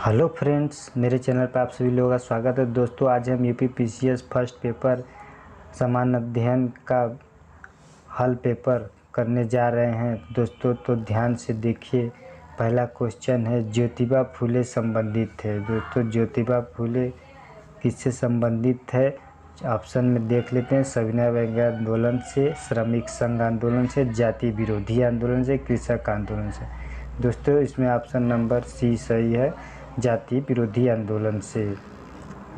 Hello friends, मेरे channel पर आप सभी लोगों का स्वागत है। दोस्तों, आज हम यूपी पीसीएस फर्स्ट पेपर सामान्य अध्ययन का हल पेपर करने जा रहे हैं। दोस्तों तो ध्यान से देखिए। पहला क्वेश्चन है, ज्योतिबा फुले संबंधित है। दोस्तों, ज्योतिबा फुले किससे संबंधित है? ऑप्शन में देख लेते हैं। सविनय अवज्ञा आंदोलन से, श्रमिक संघ आंदोलन से, जाति विरोधी आंदोलन से, कृषक आंदोलन से। दोस्तों, इसमें ऑप्शन नंबर सी सही है, जाति विरोधी आंदोलन से।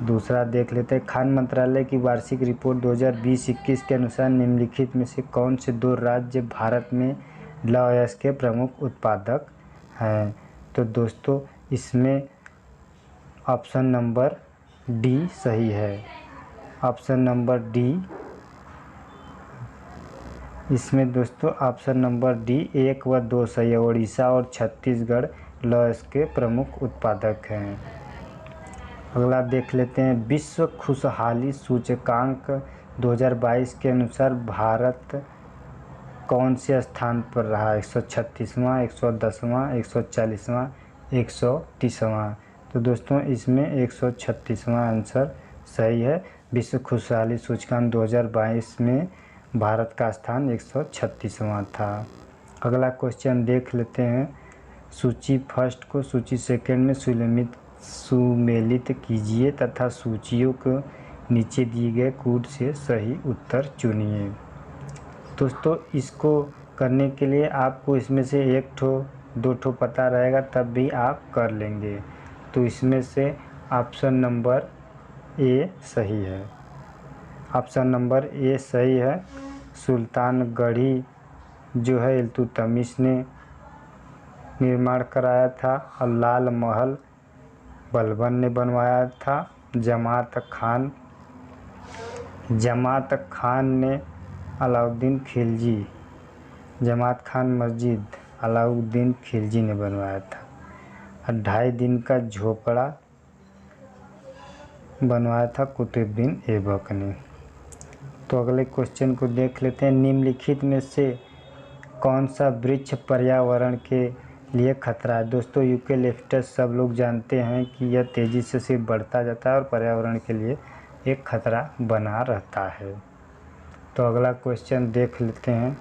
दूसरा देख लेते हैं, खान मंत्रालय की वार्षिक रिपोर्ट 2020-21 के अनुसार निम्नलिखित में से कौन से दो राज्य भारत में लौह अयस्क के प्रमुख उत्पादक हैं? तो दोस्तों, इसमें ऑप्शन नंबर डी सही है। ऑप्शन नंबर डी, इसमें दोस्तों ऑप्शन नंबर डी 1 व 2 सही है। उड़ीसा और छत्तीसगढ़ लौह अयस्क के प्रमुख उत्पादक हैं। अगला देख लेते हैं, विश्व खुशहाली सूचकांक 2022 के अनुसार भारत कौन से स्थान पर रहा? 136वां, 110वां, 140वां, 130वां? तो दोस्तों, इसमें 136वां आंसर सही है। विश्व खुशहाली सूचकांक 2022 में भारत का स्थान 136वां था। अगला क्वेश्चन देख लेते हैं, सूची फर्स्ट को सूची सेकंड में सुमेलित कीजिए तथा सूचियों को नीचे दिए गए कोड से सही उत्तर चुनिए। दोस्तों, इसको करने के लिए आपको इसमें से एक ठो दो ठो पता रहेगा, तब भी आप कर लेंगे। तो इसमें से ऑप्शन नंबर ए सही है। ऑप्शन नंबर ए सही है। सुल्तानगढ़ी जो है इल्तुतमिश ने निर्माण कराया था और लाल महल बलबन ने बनवाया था। जमात खान ने अलाउद्दीन खिलजी, जमात खान मस्जिद अलाउद्दीन खिलजी ने बनवाया था। और 2.5 दिन का झोपड़ा बनवाया था कुतुबुद्दीन ऐबक ने। तो अगले क्वेश्चन को देख लेते हैं, निम्नलिखित में से कौन सा वृक्ष पर्यावरण के लिए खतरा है? दोस्तों, यूकेलिप्टस सब लोग जानते हैं कि यह तेज़ी से सिर्फ बढ़ता जाता है और पर्यावरण के लिए एक खतरा बना रहता है। तो अगला क्वेश्चन देख लेते हैं,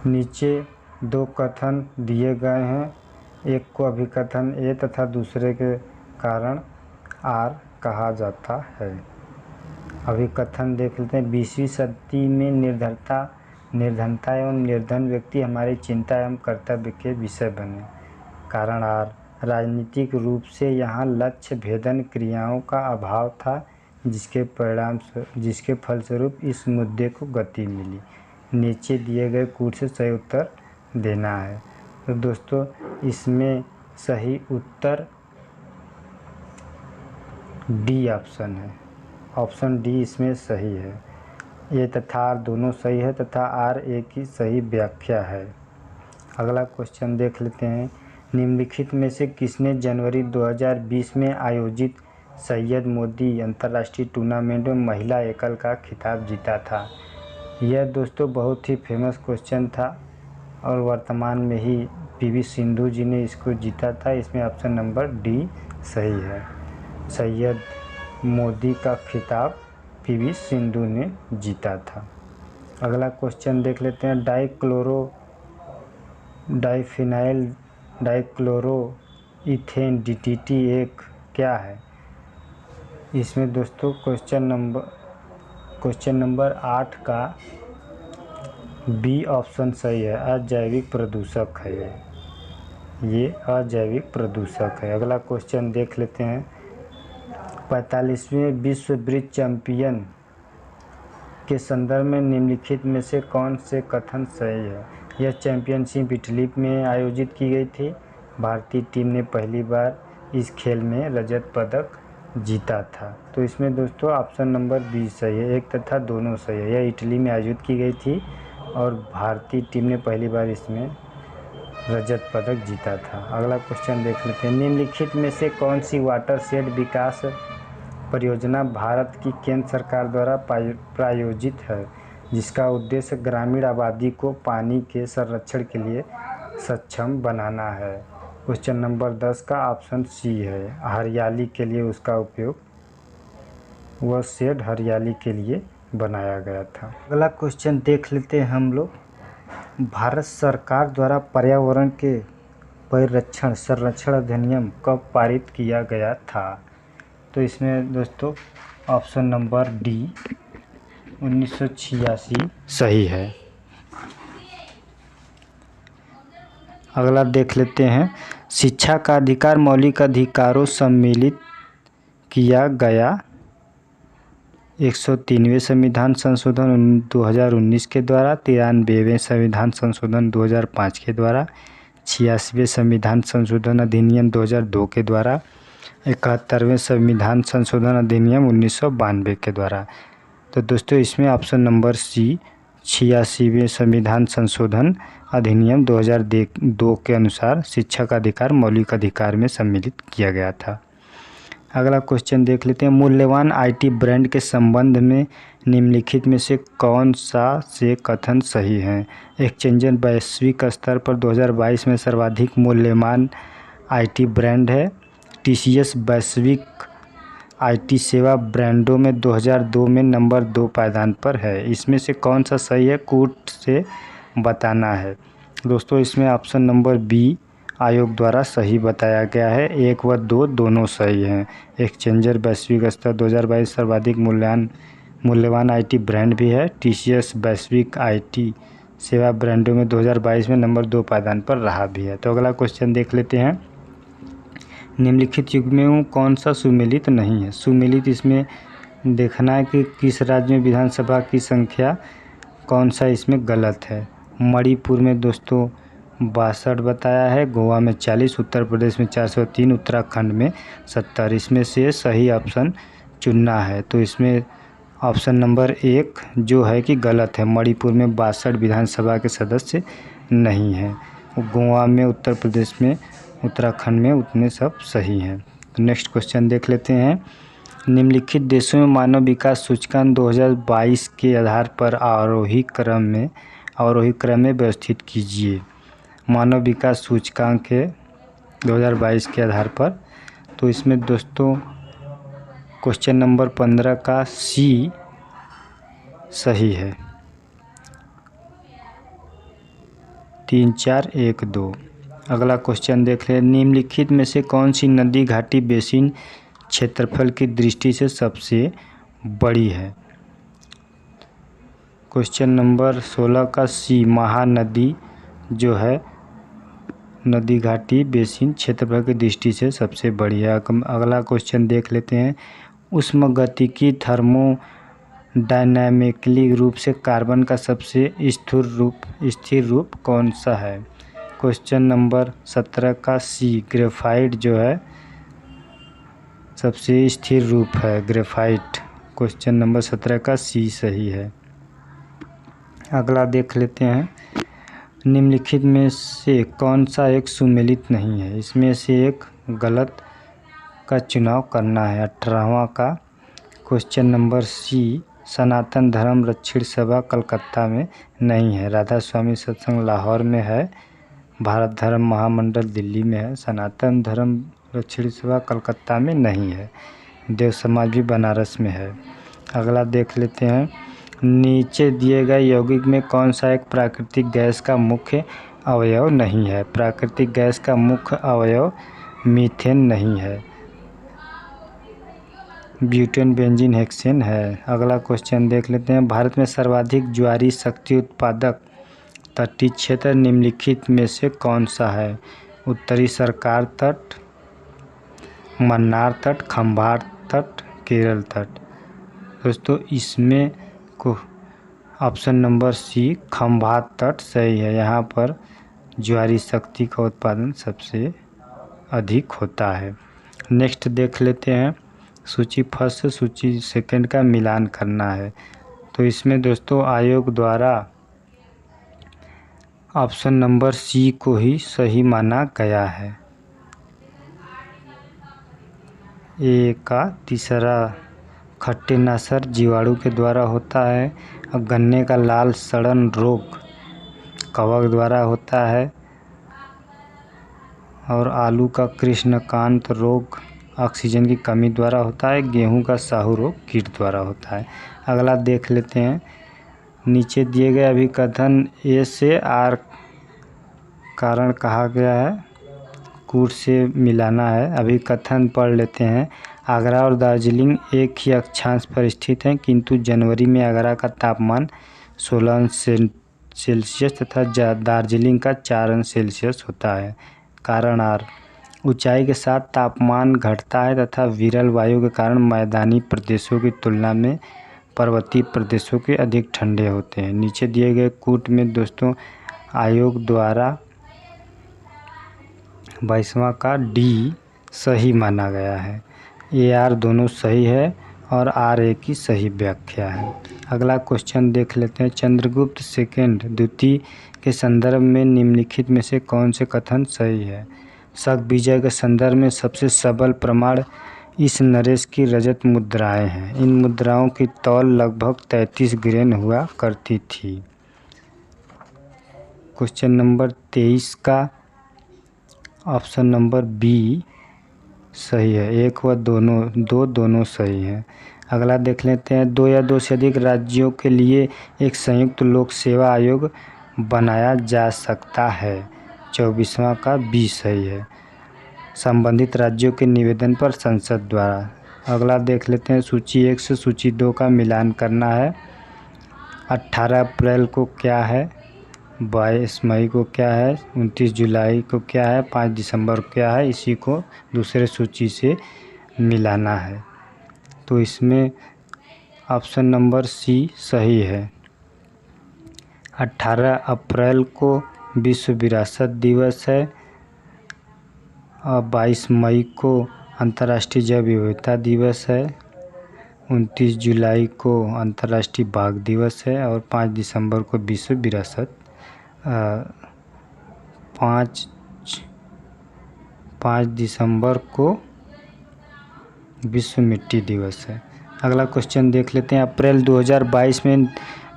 नीचे दो कथन दिए गए हैं, एक को अभिकथन ए तथा दूसरे के कारण आर कहा जाता है। अभिकथन देख लेते हैं, 20वीं सदी में निर्धनता एवं निर्धन व्यक्ति हमारी चिंता एवं कर्तव्य के विषय बने। कारण आर, राजनीतिक रूप से यहाँ लक्ष्य भेदन क्रियाओं का अभाव था, जिसके फलस्वरूप इस मुद्दे को गति मिली। नीचे दिए गए कोड से सही उत्तर देना है। तो दोस्तों, इसमें सही उत्तर डी ऑप्शन है। ऑप्शन डी इसमें सही है। ए तथा आर दोनों सही है तथा आर ए की सही व्याख्या है। अगला क्वेश्चन देख लेते हैं, निम्नलिखित में से किसने जनवरी 2020 में आयोजित सैयद मोदी अंतर्राष्ट्रीय टूर्नामेंट में महिला एकल का खिताब जीता था? यह दोस्तों बहुत ही फेमस क्वेश्चन था और वर्तमान में ही पीवी सिंधु जी ने इसको जीता था। इसमें ऑप्शन नंबर डी सही है। सैयद मोदी का खिताब पीवी सिंधु ने जीता था। अगला क्वेश्चन देख लेते हैं, डाइफिनाइल डाइक्लोरोइथेन डीडीटी एक क्या है? इसमें दोस्तों क्वेश्चन नंबर 8 का बी ऑप्शन सही है। अजैविक प्रदूषक है ये अजैविक प्रदूषक है। अगला क्वेश्चन देख लेते हैं, 45वें विश्व ब्रिज चैंपियन के संदर्भ में निम्नलिखित में से कौन से कथन सही है? यह चैंपियनशिप इटली में आयोजित की गई थी। भारतीय टीम ने पहली बार इस खेल में रजत पदक जीता था। तो इसमें दोस्तों ऑप्शन नंबर बी सही है। एक तथा दोनों सही है। यह इटली में आयोजित की गई थी और भारतीय टीम ने पहली बार इसमें रजत पदक जीता था। अगला क्वेश्चन देख लेते हैं, निम्नलिखित में से कौन सी वाटरशेड विकास परियोजना भारत की केंद्र सरकार द्वारा प्रायोजित है, जिसका उद्देश्य ग्रामीण आबादी को पानी के संरक्षण के लिए सक्षम बनाना है? क्वेश्चन नंबर 10 का ऑप्शन सी है, हरियाली के लिए उसका उपयोग, वह शेड हरियाली के लिए बनाया गया था। अगला क्वेश्चन देख लेते हैं हम लोग, भारत सरकार द्वारा पर्यावरण के परिरक्षण संरक्षण अधिनियम कब पारित किया गया था? तो इसमें दोस्तों ऑप्शन नंबर डी 1986 सही है। अगला देख लेते हैं, शिक्षा का अधिकार मौलिक अधिकारों सम्मिलित किया गया 103वें संविधान संशोधन 2019 के द्वारा, 93वें संविधान संशोधन 2005 के द्वारा, 86वें संविधान संशोधन अधिनियम 2002 के द्वारा, 71वें संविधान संशोधन अधिनियम 1992 के द्वारा। तो दोस्तों इसमें ऑप्शन नंबर सी 86वें संविधान संशोधन अधिनियम 2002 के अनुसार शिक्षा का अधिकार मौलिक अधिकार में सम्मिलित किया गया था। अगला क्वेश्चन देख लेते हैं, मूल्यवान आईटी ब्रांड के संबंध में निम्नलिखित में से कौन सा से कथन सही है? एक्सचेंजर वैश्विक स्तर पर 2022 में सर्वाधिक मूल्यवान आईटी ब्रांड है। टीसीएस वैश्विक आईटी सेवा ब्रांडों में 2002 में नंबर 2 पायदान पर है। इसमें से कौन सा सही है, कूट से बताना है। दोस्तों इसमें ऑप्शन नंबर बी आयोग द्वारा सही बताया गया है, 1 व 2 दोनों सही हैं। एक्सचेंजर वैश्विक स्तर 2022 सर्वाधिक मूल्यवान आईटी ब्रांड भी है। टीसीएस वैश्विक आईटी सेवा ब्रांडों में 2022 में नंबर 2 पायदान पर रहा भी है। तो अगला क्वेश्चन देख लेते हैं, निम्नलिखित युग्मों कौन सा सुमेलित नहीं है? सुमेलित इसमें देखना है कि किस राज्य में विधानसभा की संख्या कौन सा इसमें गलत है। मणिपुर में दोस्तों 62 बताया है, गोवा में 40, उत्तर प्रदेश में 403, उत्तराखंड में 70। इसमें से सही ऑप्शन चुनना है। तो इसमें ऑप्शन नंबर 1 जो है कि गलत है, मणिपुर में 62 विधानसभा के सदस्य नहीं हैं। गोवा में, उत्तर प्रदेश में, उत्तराखंड में उतने सब सही हैं। तो नेक्स्ट क्वेश्चन देख लेते हैं, निम्नलिखित देशों में मानव विकास सूचकांक 2022 के आधार पर आरोही क्रम में व्यवस्थित कीजिए। मानव विकास सूचकांक है 2022 के आधार पर। तो इसमें दोस्तों क्वेश्चन नंबर 15 का सी सही है, 3, 4, 1, 2। अगला क्वेश्चन देख लें, निम्नलिखित में से कौन सी नदी घाटी बेसिन क्षेत्रफल की दृष्टि से सबसे बड़ी है? क्वेश्चन नंबर 16 का सी महानदी जो है नदी घाटी बेसिन क्षेत्रफल की दृष्टि से सबसे बड़ी है। अगला क्वेश्चन देख लेते हैं, उष्मागतिकी थर्मोडायनामिकली रूप से कार्बन का सबसे स्थिर रूप कौन सा है? क्वेश्चन नंबर 17 का सी ग्रेफाइट जो है सबसे स्थिर रूप है, ग्रेफाइट। क्वेश्चन नंबर 17 का सी सही है। अगला देख लेते हैं, निम्नलिखित में से कौन सा एक सुमेलित नहीं है? इसमें से एक गलत का चुनाव करना है। 18वां का क्वेश्चन नंबर सी सनातन धर्म रक्षण सभा कलकत्ता में नहीं है। राधा स्वामी सत्संग लाहौर में है, भारत धर्म महामंडल दिल्ली में है, सनातन धर्म रक्षण सभा कलकत्ता में नहीं है, देव समाज भी बनारस में है। अगला देख लेते हैं, नीचे दिए गए यौगिक में कौन सा एक प्राकृतिक गैस का मुख्य अवयव नहीं है? प्राकृतिक गैस का मुख्य अवयव मीथेन नहीं है, ब्यूटेन, बेंजीन, हेक्सेन है। अगला क्वेश्चन देख लेते हैं, भारत में सर्वाधिक ज्वारी शक्ति उत्पादक तटीय क्षेत्र निम्नलिखित में से कौन सा है? उत्तरी सरकार तट, मन्नार तट, खंभार तट, केरल तट। दोस्तों इसमें को ऑप्शन नंबर सी खंभात तट सही है। यहाँ पर ज्वारी शक्ति का उत्पादन सबसे अधिक होता है। नेक्स्ट देख लेते हैं, सूची फर्स्ट से सूची सेकंड का मिलान करना है। तो इसमें दोस्तों आयोग द्वारा ऑप्शन नंबर सी को ही सही माना गया है। ए का तीसरा खट्टे नासर जीवाणु के द्वारा होता है। गन्ने का लाल सड़न रोग कवक द्वारा होता है। और आलू का कृष्णकांत रोग ऑक्सीजन की कमी द्वारा होता है। गेहूं का साहू रोग कीट द्वारा होता है। अगला देख लेते हैं, नीचे दिए गए अभिकथन ए से आर कारण कहा गया है, कूट से मिलाना है। अभिकथन पढ़ लेते हैं। आगरा और दार्जिलिंग एक ही अक्षांश पर स्थित हैं, किंतु जनवरी में आगरा का तापमान 16 अंश सेल्सियस तथा दार्जिलिंग का 4 अंश सेल्सियस होता है। कारण आर, ऊंचाई के साथ तापमान घटता है तथा विरल वायु के कारण मैदानी प्रदेशों की तुलना में पर्वतीय प्रदेशों के अधिक ठंडे होते हैं। नीचे दिए गए कूट में दोस्तों आयोग द्वारा 22वां का डी सही माना गया है। ए आर दोनों सही है और आर ए की सही व्याख्या है। अगला क्वेश्चन देख लेते हैं। चंद्रगुप्त सेकंड द्वितीय के संदर्भ में निम्नलिखित में से कौन से कथन सही है? शक विजय के संदर्भ में सबसे सबल प्रमाण इस नरेश की रजत मुद्राएं हैं। इन मुद्राओं की तौल लगभग 33 ग्रेन हुआ करती थी। क्वेश्चन नंबर 23 का ऑप्शन नंबर बी सही है। एक व दोनों सही हैं। अगला देख लेते हैं। 2 या 2 से अधिक राज्यों के लिए एक संयुक्त लोक सेवा आयोग बनाया जा सकता है। 24वां का बी सही है। संबंधित राज्यों के निवेदन पर संसद द्वारा। अगला देख लेते हैं। सूची 1 से सूची 2 का मिलान करना है। 18 अप्रैल को क्या है, 22 मई को क्या है, 29 जुलाई को क्या है, 5 दिसंबर को क्या है, इसी को दूसरे सूची से मिलाना है। तो इसमें ऑप्शन नंबर सी सही है। 18 अप्रैल को विश्व विरासत दिवस है और 22 मई को अंतर्राष्ट्रीय जैव विविधता दिवस है। 29 जुलाई को अंतर्राष्ट्रीय बाघ दिवस है और 5 दिसंबर को विश्व विरासत 5 दिसंबर को विश्व मिट्टी दिवस है। अगला क्वेश्चन देख लेते हैं। अप्रैल 2022 में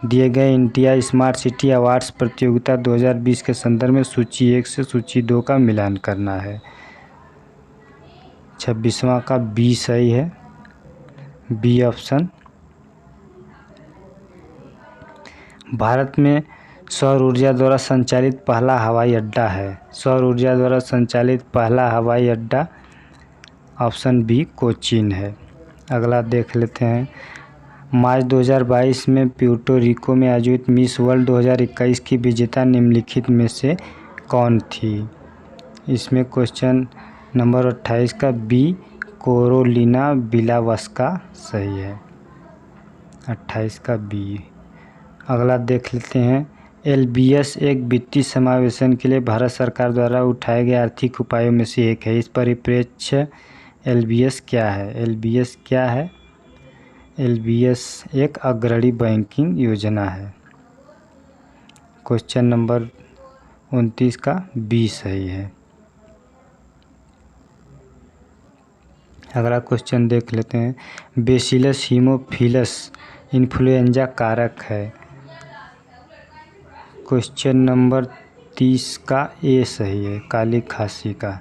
दिए गए इंडिया स्मार्ट सिटी अवार्ड्स प्रतियोगिता 2020 के संदर्भ में सूची 1 से सूची 2 का मिलान करना है। 26वां का बी सही है, बी ऑप्शन। भारत में सौर ऊर्जा द्वारा संचालित पहला हवाई अड्डा है। सौर ऊर्जा द्वारा संचालित पहला हवाई अड्डा ऑप्शन बी कोचीन है। अगला देख लेते हैं। मार्च 2022 में प्यूर्टो रिको में आयोजित मिस वर्ल्ड 2021 की विजेता निम्नलिखित में से कौन थी? इसमें क्वेश्चन नंबर 28 का बी कोरोलिना बिलावस्का सही है। 28 का बी। अगला देख लेते हैं। LBS एक वित्तीय समावेशन के लिए भारत सरकार द्वारा उठाए गए आर्थिक उपायों में से एक है। इस परिप्रेक्ष्य LBS क्या है? LBS क्या है? LBS एक अग्रणी बैंकिंग योजना है। क्वेश्चन नंबर 29 का बी सही है। अगला क्वेश्चन देख लेते हैं। बेसिलस हीमोफिलस इन्फ्लुएंजा कारक है। क्वेश्चन नंबर 30 का ए सही है, काली खांसी का,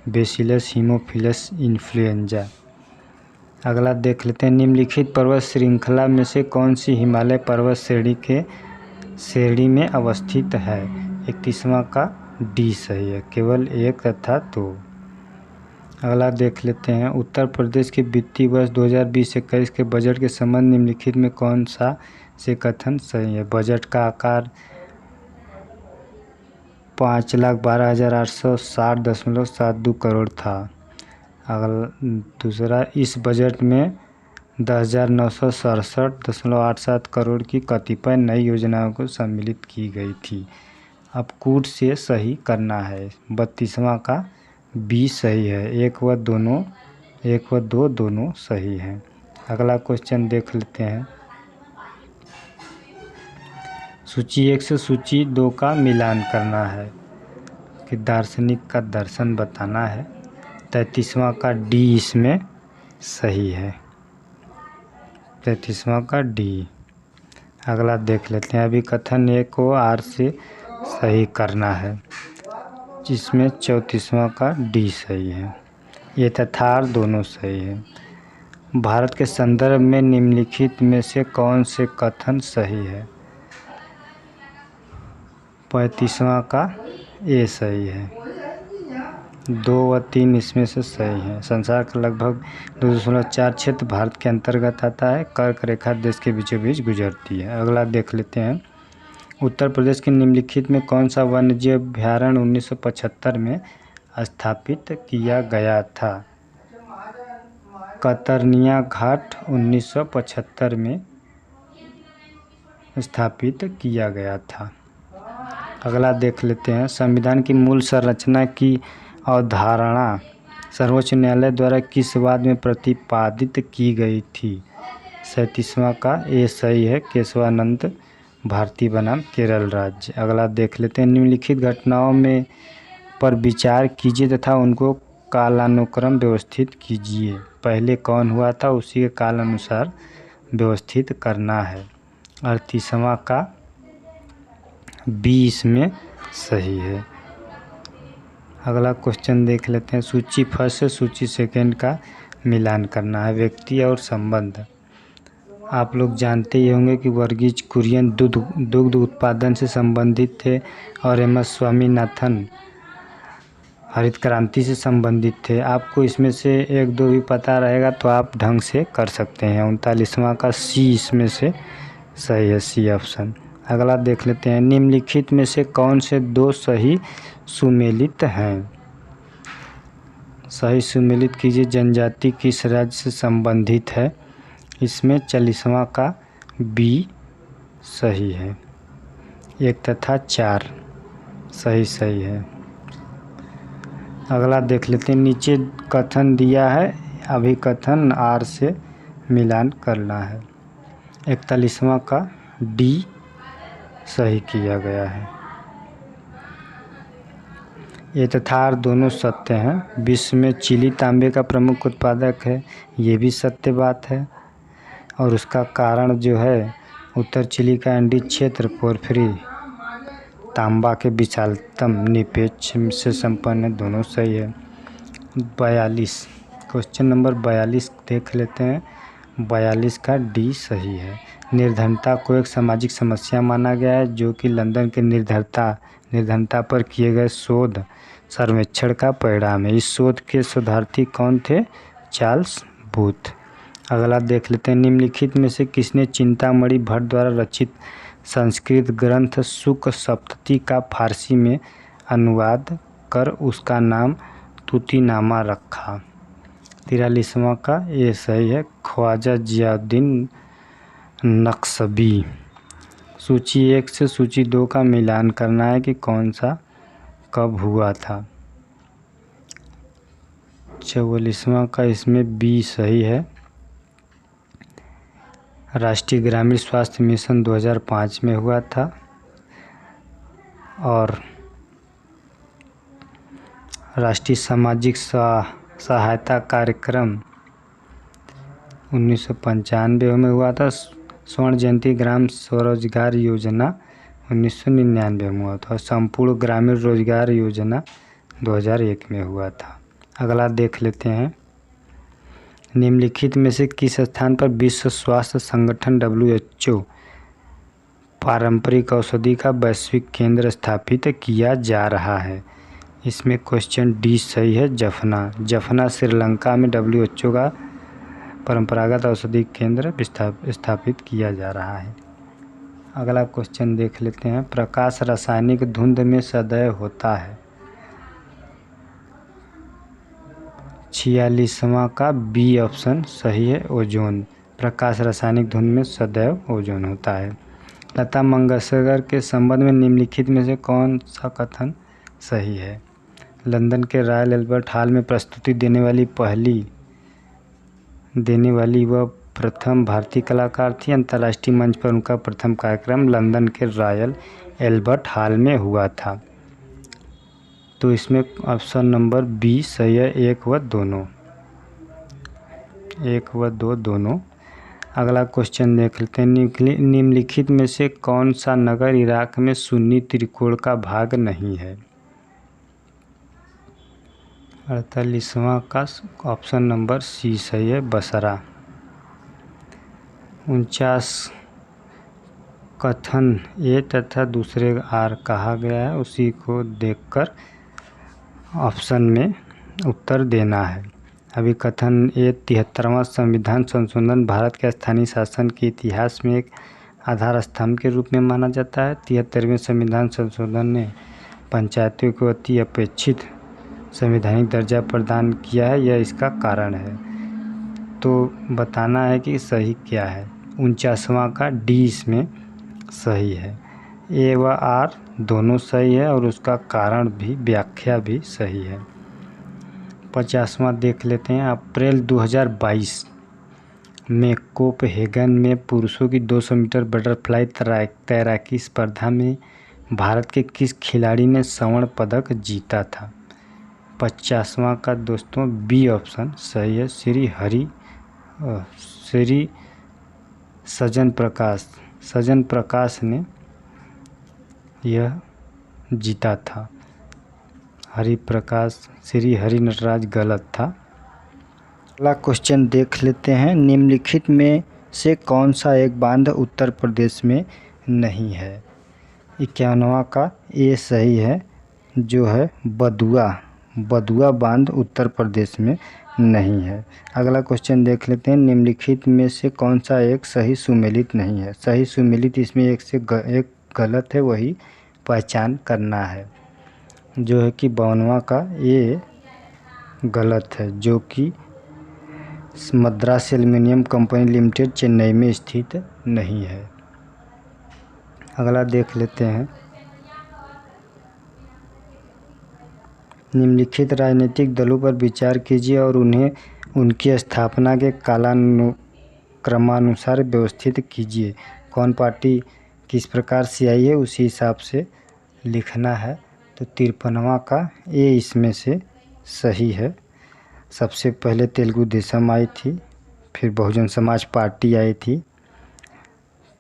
बेसिलस हीमोफिलस इन्फ्लुएंजा। अगला देख लेते हैं। निम्नलिखित पर्वत श्रृंखला में से कौन सी हिमालय पर्वत श्रेणी में अवस्थित है? 31वां का डी सही है, केवल 1 तथा 2। अगला देख लेते हैं। उत्तर प्रदेश के वित्तीय वर्ष 2020-21 के बजट के संबंध निम्नलिखित में कौन सा से कथन सही है? बजट का आकार 5,12,860.72 करोड़ था। अगला दूसरा, इस बजट में 10,967.87 करोड़ की कतिपय नई योजनाओं को सम्मिलित की गई थी। अब कूट से सही करना है। 32वां का बी सही है। 1 व 2 दोनों सही हैं। अगला क्वेश्चन देख लेते हैं। सूची 1 से सूची 2 का मिलान करना है कि दार्शनिक का दर्शन बताना है। 33वां का डी इसमें सही है। 33वां का डी। अगला देख लेते हैं। अभी कथन ए को आर से सही करना है। जिसमें 34वां का डी सही है। ये तथा और दोनों सही है। भारत के संदर्भ में निम्नलिखित में से कौन से कथन सही है? 35वां का ए सही है। 2 व 3 इसमें से सही है। संसार का लगभग 2.4 क्षेत्र भारत के अंतर्गत आता है। कर्क रेखा देश के बीचों बीच गुजरती है। अगला देख लेते हैं। उत्तर प्रदेश के निम्नलिखित में कौन सा वन्यजीव अभयारण्य 1975 में स्थापित किया गया था? कतरनिया घाट 1975 में स्थापित किया गया था। अगला देख लेते हैं। संविधान की मूल संरचना की अवधारणा सर्वोच्च न्यायालय द्वारा किस वाद में प्रतिपादित की गई थी? 37वां का ए सही है। केशवानंद भारती बनाम केरल राज्य। अगला देख लेते हैं। निम्नलिखित घटनाओं में पर विचार कीजिए तथा उनको कालानुक्रम व्यवस्थित कीजिए। पहले कौन हुआ था उसी के कालानुसार व्यवस्थित करना है। 38वां का बी इसमें सही है। अगला क्वेश्चन देख लेते हैं। सूची फर्स्ट से सूची सेकंड का मिलान करना है। व्यक्ति और संबंध। आप लोग जानते ही होंगे कि वर्गीज कुरियन दुग्ध उत्पादन से संबंधित थे और एम एस स्वामीनाथन हरित क्रांति से संबंधित थे। आपको इसमें से 1-2 भी पता रहेगा तो आप ढंग से कर सकते हैं। 39वां का सी इसमें से सही है। C option. अगला देख लेते हैं। निम्नलिखित में से कौन से 2 सही सुमेलित हैं? सही सुमेलित कीजिए। जनजाति किस राज्य से संबंधित है? इसमें 40वां का बी सही है। 1 तथा 4 सही है। अगला देख लेते हैं। नीचे कथन दिया है, अभी कथन आर से मिलान करना है। 41वां का डी सही किया गया है। ये तथा आर दोनों सत्य हैं। विश्व में चिली तांबे का प्रमुख उत्पादक है, ये भी सत्य बात है। और उसका कारण जो है उत्तर चिली का एंडी क्षेत्र पोर्फिरी तांबा के विशालतम निपेक्ष से संपन्न है, दोनों सही है। 42 क्वेश्चन नंबर 42 देख लेते हैं। 42 का डी सही है। निर्धनता को एक सामाजिक समस्या माना गया है जो कि लंदन के निर्धनता पर किए गए शोध सर्वेक्षण का परिणाम है। इस शोध के शोधार्थी कौन थे? Charles booth. अगला देख लेते हैं। निम्नलिखित में से किसने चिंतामणि भट्ट द्वारा रचित संस्कृत ग्रंथ शुक सप्तती का फारसी में अनुवाद कर उसका नाम तूतीनामा रखा? 43वां का ये सही है। ख्वाजा जियाउद्दीन नक्शबी। सूची 1 से सूची 2 का मिलान करना है कि कौन सा कब हुआ था। 44वां का इसमें बी सही है। राष्ट्रीय ग्रामीण स्वास्थ्य मिशन 2005 में हुआ था और राष्ट्रीय सामाजिक सहायता कार्यक्रम 1995 में हुआ था। स्वर्ण जयंती ग्राम स्वरोजगार योजना 1999 में हुआ था। संपूर्ण ग्रामीण रोजगार योजना 2001 में हुआ था। अगला देख लेते हैं। निम्नलिखित में से किस स्थान पर विश्व स्वास्थ्य संगठन WHO पारंपरिक औषधि का वैश्विक केंद्र स्थापित किया जा रहा है? इसमें क्वेश्चन डी सही है। जफना श्रीलंका में WHO का परंपरागत औषधि केंद्र स्थापित किया जा रहा है। अगला क्वेश्चन देख लेते हैं। प्रकाश रासायनिक धुंध में सदैव होता है? 46वां का बी ऑप्शन सही है। ओजोन। प्रकाश रासायनिक धुंध में सदैव ओजोन होता है। लता मंगेशकर के संबंध में निम्नलिखित में से कौन सा कथन सही है? लंदन के रॉयल एल्बर्ट हॉल में प्रस्तुति देने वाली वह प्रथम भारतीय कलाकार थी। अंतर्राष्ट्रीय मंच पर उनका प्रथम कार्यक्रम लंदन के रॉयल एल्बर्ट हॉल में हुआ था। तो इसमें ऑप्शन नंबर बी सही है। 1 व 2 दोनों। अगला क्वेश्चन देख लेते हैं। निम्नलिखित में से कौन सा नगर इराक में सुन्नी त्रिकोण का भाग नहीं है? 48वां का ऑप्शन नंबर सी सही है, बसरा। 49 कथन ए तथा दूसरे आर कहा गया है, उसी को देखकर ऑप्शन में उत्तर देना है। अभी कथन ए 73वां संविधान संशोधन भारत के स्थानीय शासन के इतिहास में एक आधार स्तंभ के रूप में माना जाता है। 73वें संविधान संशोधन ने पंचायतों को अति अपेक्षित संवैधानिक दर्जा प्रदान किया है, यह इसका कारण है। तो बताना है कि सही क्या है। 49वां का डी इसमें सही है। ए व आर दोनों सही है और उसका कारण भी, व्याख्या भी सही है। 50वां देख लेते हैं। अप्रैल 2022 में कोपहेगन में पुरुषों की 200 मीटर बटरफ्लाई तैराकी स्पर्धा में भारत के किस खिलाड़ी ने स्वर्ण पदक जीता था? 50वां का दोस्तों बी ऑप्शन सही है, श्री सजन प्रकाश ने यह जीता था। श्री हरि नटराज गलत था। अगला क्वेश्चन देख लेते हैं। निम्नलिखित में से कौन सा एक बांध उत्तर प्रदेश में नहीं है? 51वां का ए सही है, जो है बदुआ बांध उत्तर प्रदेश में नहीं है। अगला क्वेश्चन देख लेते हैं। निम्नलिखित में से कौन सा एक सही सुमेलित नहीं है? सही सुमेलित इसमें एक गलत है, वही पहचान करना है, जो है कि 52वां का ये गलत है, जो कि Madras aluminium company limited Chennai में स्थित नहीं है। अगला देख लेते हैं। निम्नलिखित राजनीतिक दलों पर विचार कीजिए और उन्हें उनकी स्थापना के क्रमानुसार व्यवस्थित कीजिए। कौन पार्टी किस प्रकार से आई है, उसी हिसाब से लिखना है। तो 53वां का ए इसमें से सही है। सबसे पहले तेलुगु देशम आई थी, फिर बहुजन समाज पार्टी आई थी,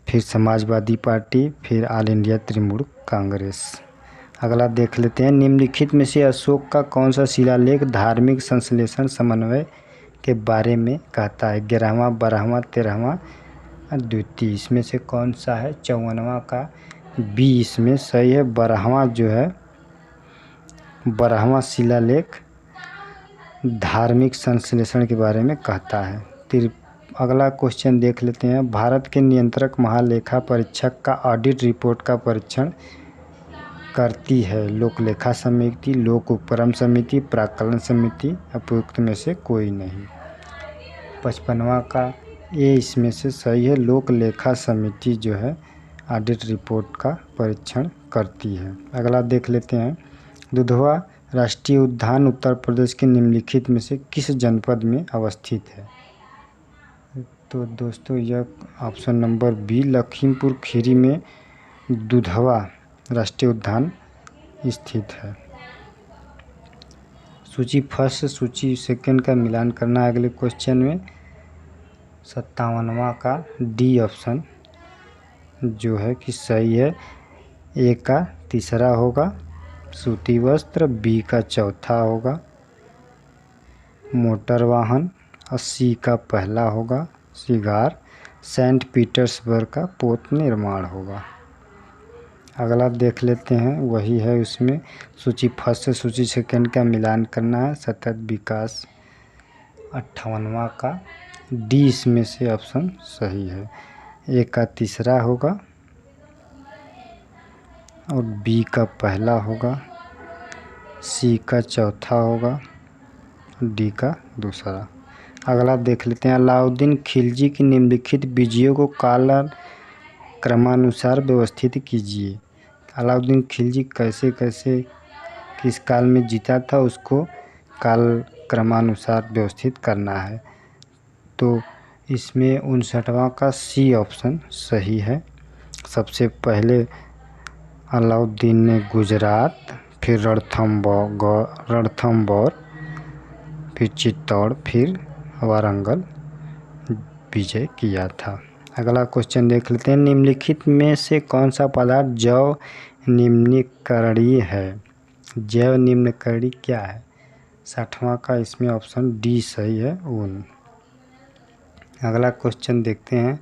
फिर समाजवादी पार्टी, फिर ऑल इंडिया तृणमूल कांग्रेस। अगला देख लेते हैं। निम्नलिखित में से अशोक का कौन सा शिलालेख धार्मिक संश्लेषण समन्वय के बारे में कहता है? 11वां, 12वां, 13वां, द्वितीय। इसमें से कौन सा है? 54वां का बी इसमें सही है। 12वां जो है, 12वां शिलालेख धार्मिक संश्लेषण के बारे में कहता है। अगला क्वेश्चन देख लेते हैं। भारत के नियंत्रक महालेखा परीक्षक का ऑडिट रिपोर्ट का परीक्षण करती है लोक लेखा समिति, लोक उपक्रम समिति, प्राक्कलन समिति, उपयुक्त में से कोई नहीं। 55वां का ए इसमें से सही है। लोक लेखा समिति जो है ऑडिट रिपोर्ट का परीक्षण करती है। अगला देख लेते हैं। दुधवा राष्ट्रीय उद्यान उत्तर प्रदेश के निम्नलिखित में से किस जनपद में अवस्थित है? तो दोस्तों यह option number B Lakhimpur Kheri में दुधवा राष्ट्रीय उद्यान स्थित है। सूची फर्स्ट सूची सेकंड का मिलान करना है अगले क्वेश्चन में। 57वां का डी ऑप्शन जो है कि सही है। ए का तीसरा होगा सूती वस्त्र, बी का चौथा होगा मोटर वाहन, और सी का पहला होगा सिगार, सेंट पीटर्सबर्ग का पोत निर्माण होगा। अगला देख लेते हैं। वही है, उसमें सूची फर्स्ट से सूची सेकंड का मिलान करना है। सतत विकास 58वां का डी इसमें से ऑप्शन सही है। ए का तीसरा होगा और बी का पहला होगा, सी का चौथा होगा, डी का दूसरा। अगला देख लेते हैं। अलाउद्दीन खिलजी की निम्नलिखित विजयों को काल क्रमानुसार व्यवस्थित कीजिए। अलाउद्दीन खिलजी कैसे किस काल में जीता था, उसको काल क्रमानुसार व्यवस्थित करना है। तो इसमें 59वां का सी ऑप्शन सही है। सबसे पहले अलाउद्दीन ने गुजरात, फिर रणथंबोर, फिर चित्तौड़, फिर वारंगल विजय किया था। अगला क्वेश्चन देख लेते हैं। निम्नलिखित में से कौन सा पदार्थ जैव निम्नीकरणीय है? जैव निम्नीकरणीय क्या है? 60वां का इसमें ऑप्शन डी सही है, ऊन। अगला क्वेश्चन देखते हैं।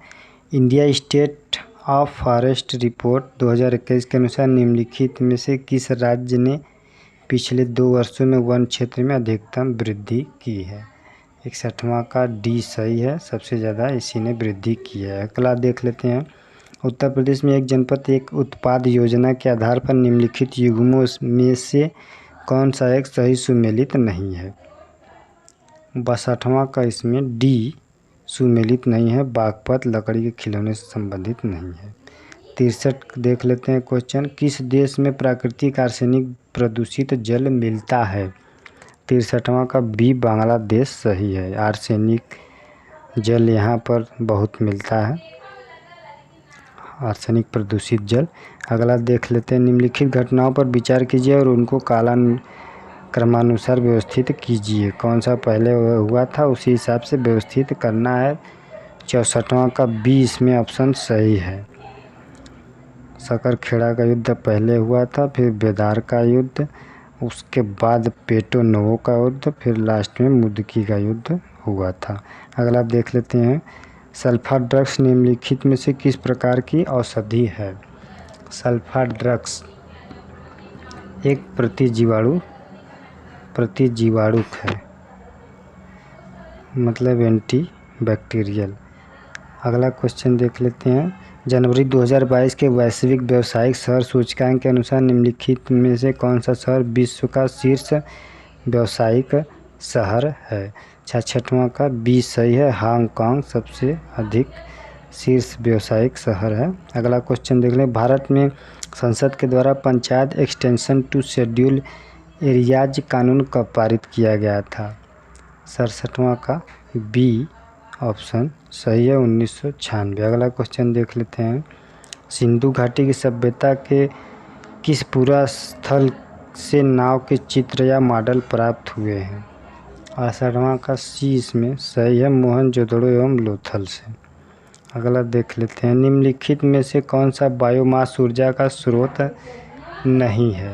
India state of forest report 2021 के अनुसार निम्नलिखित में से किस राज्य ने पिछले 2 वर्षों में वन क्षेत्र में अधिकतम वृद्धि की है? 61वां का डी सही है, सबसे ज़्यादा इसी ने वृद्धि की है। अगला देख लेते हैं। उत्तर प्रदेश में एक जनपद एक उत्पाद योजना के आधार पर निम्नलिखित युग्मों में से कौन सा एक सही सुमेलित नहीं है? 62वां का इसमें डी सुमेलित नहीं है, बागपत लकड़ी के खिलौने से संबंधित नहीं है। 63 देख लेते हैं क्वेश्चन। किस देश में प्राकृतिक आर्सेनिक प्रदूषित जल मिलता है? 63वां का बी बांग्लादेश सही है। आर्सेनिक जल यहाँ पर बहुत मिलता है, आर्सेनिक प्रदूषित जल। अगला देख लेते हैं। निम्नलिखित घटनाओं पर विचार कीजिए और उनको क्रमानुसार व्यवस्थित कीजिए। कौन सा पहले हुआ था उसी हिसाब से व्यवस्थित करना है। 64वां का बी इसमें ऑप्शन सही है। सकरखेड़ा का युद्ध पहले हुआ था, फिर बेदार का युद्ध, उसके बाद पेटो नोवो का युद्ध, फिर लास्ट में मुदकी का युद्ध हुआ था। अगला देख लेते हैं। सल्फा ड्रग्स निम्नलिखित में से किस प्रकार की औषधि है? सल्फा ड्रग्स एक प्रतिजीवाणुक है, मतलब एंटी बैक्टीरियल। अगला क्वेश्चन देख लेते हैं। जनवरी 2022 के वैश्विक व्यावसायिक शहर सूचकांक के अनुसार निम्नलिखित में से कौन सा शहर विश्व का शीर्ष व्यावसायिक शहर है? 66वां का बी सही है। हांगकांग सबसे अधिक शीर्ष व्यावसायिक शहर है। अगला क्वेश्चन देख लें। भारत में संसद के द्वारा panchayat extension to schedule areas कानून कब पारित किया गया था? 67वां का बी ऑप्शन सही है, 1996। अगला क्वेश्चन देख लेते हैं। सिंधु घाटी की सभ्यता के किस पूरा स्थल से नाव के चित्र या मॉडल प्राप्त हुए हैं? 68वां का सी इसमें सही है, मोहनजोदड़ो एवं लोथल से। अगला देख लेते हैं। निम्नलिखित में से कौन सा बायोमास ऊर्जा का स्रोत नहीं है?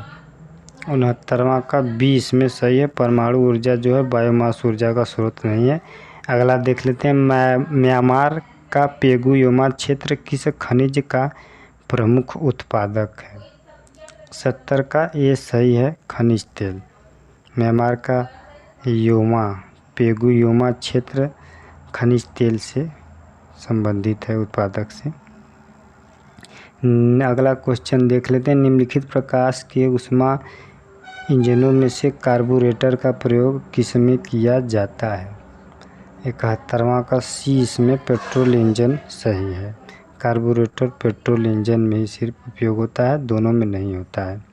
69वां का बी इसमें सही है, परमाणु ऊर्जा जो है बायोमास ऊर्जा का स्रोत नहीं है। अगला देख लेते हैं। म्यांमार का पेगुयोमा क्षेत्र किस खनिज का प्रमुख उत्पादक है? 70 का ए सही है, खनिज तेल। म्यांमार का पेगुयोमा क्षेत्र खनिज तेल से संबंधित है, उत्पादक से। अगला क्वेश्चन देख लेते हैं। निम्नलिखित प्रकाश के ऊष्मा इंजनों में से कार्बोरेटर का प्रयोग किसमें किया जाता है? 71वां का सी इसमें पेट्रोल इंजन सही है। कार्बोरेटर पेट्रोल इंजन में ही सिर्फ उपयोग होता है, दोनों में नहीं होता है।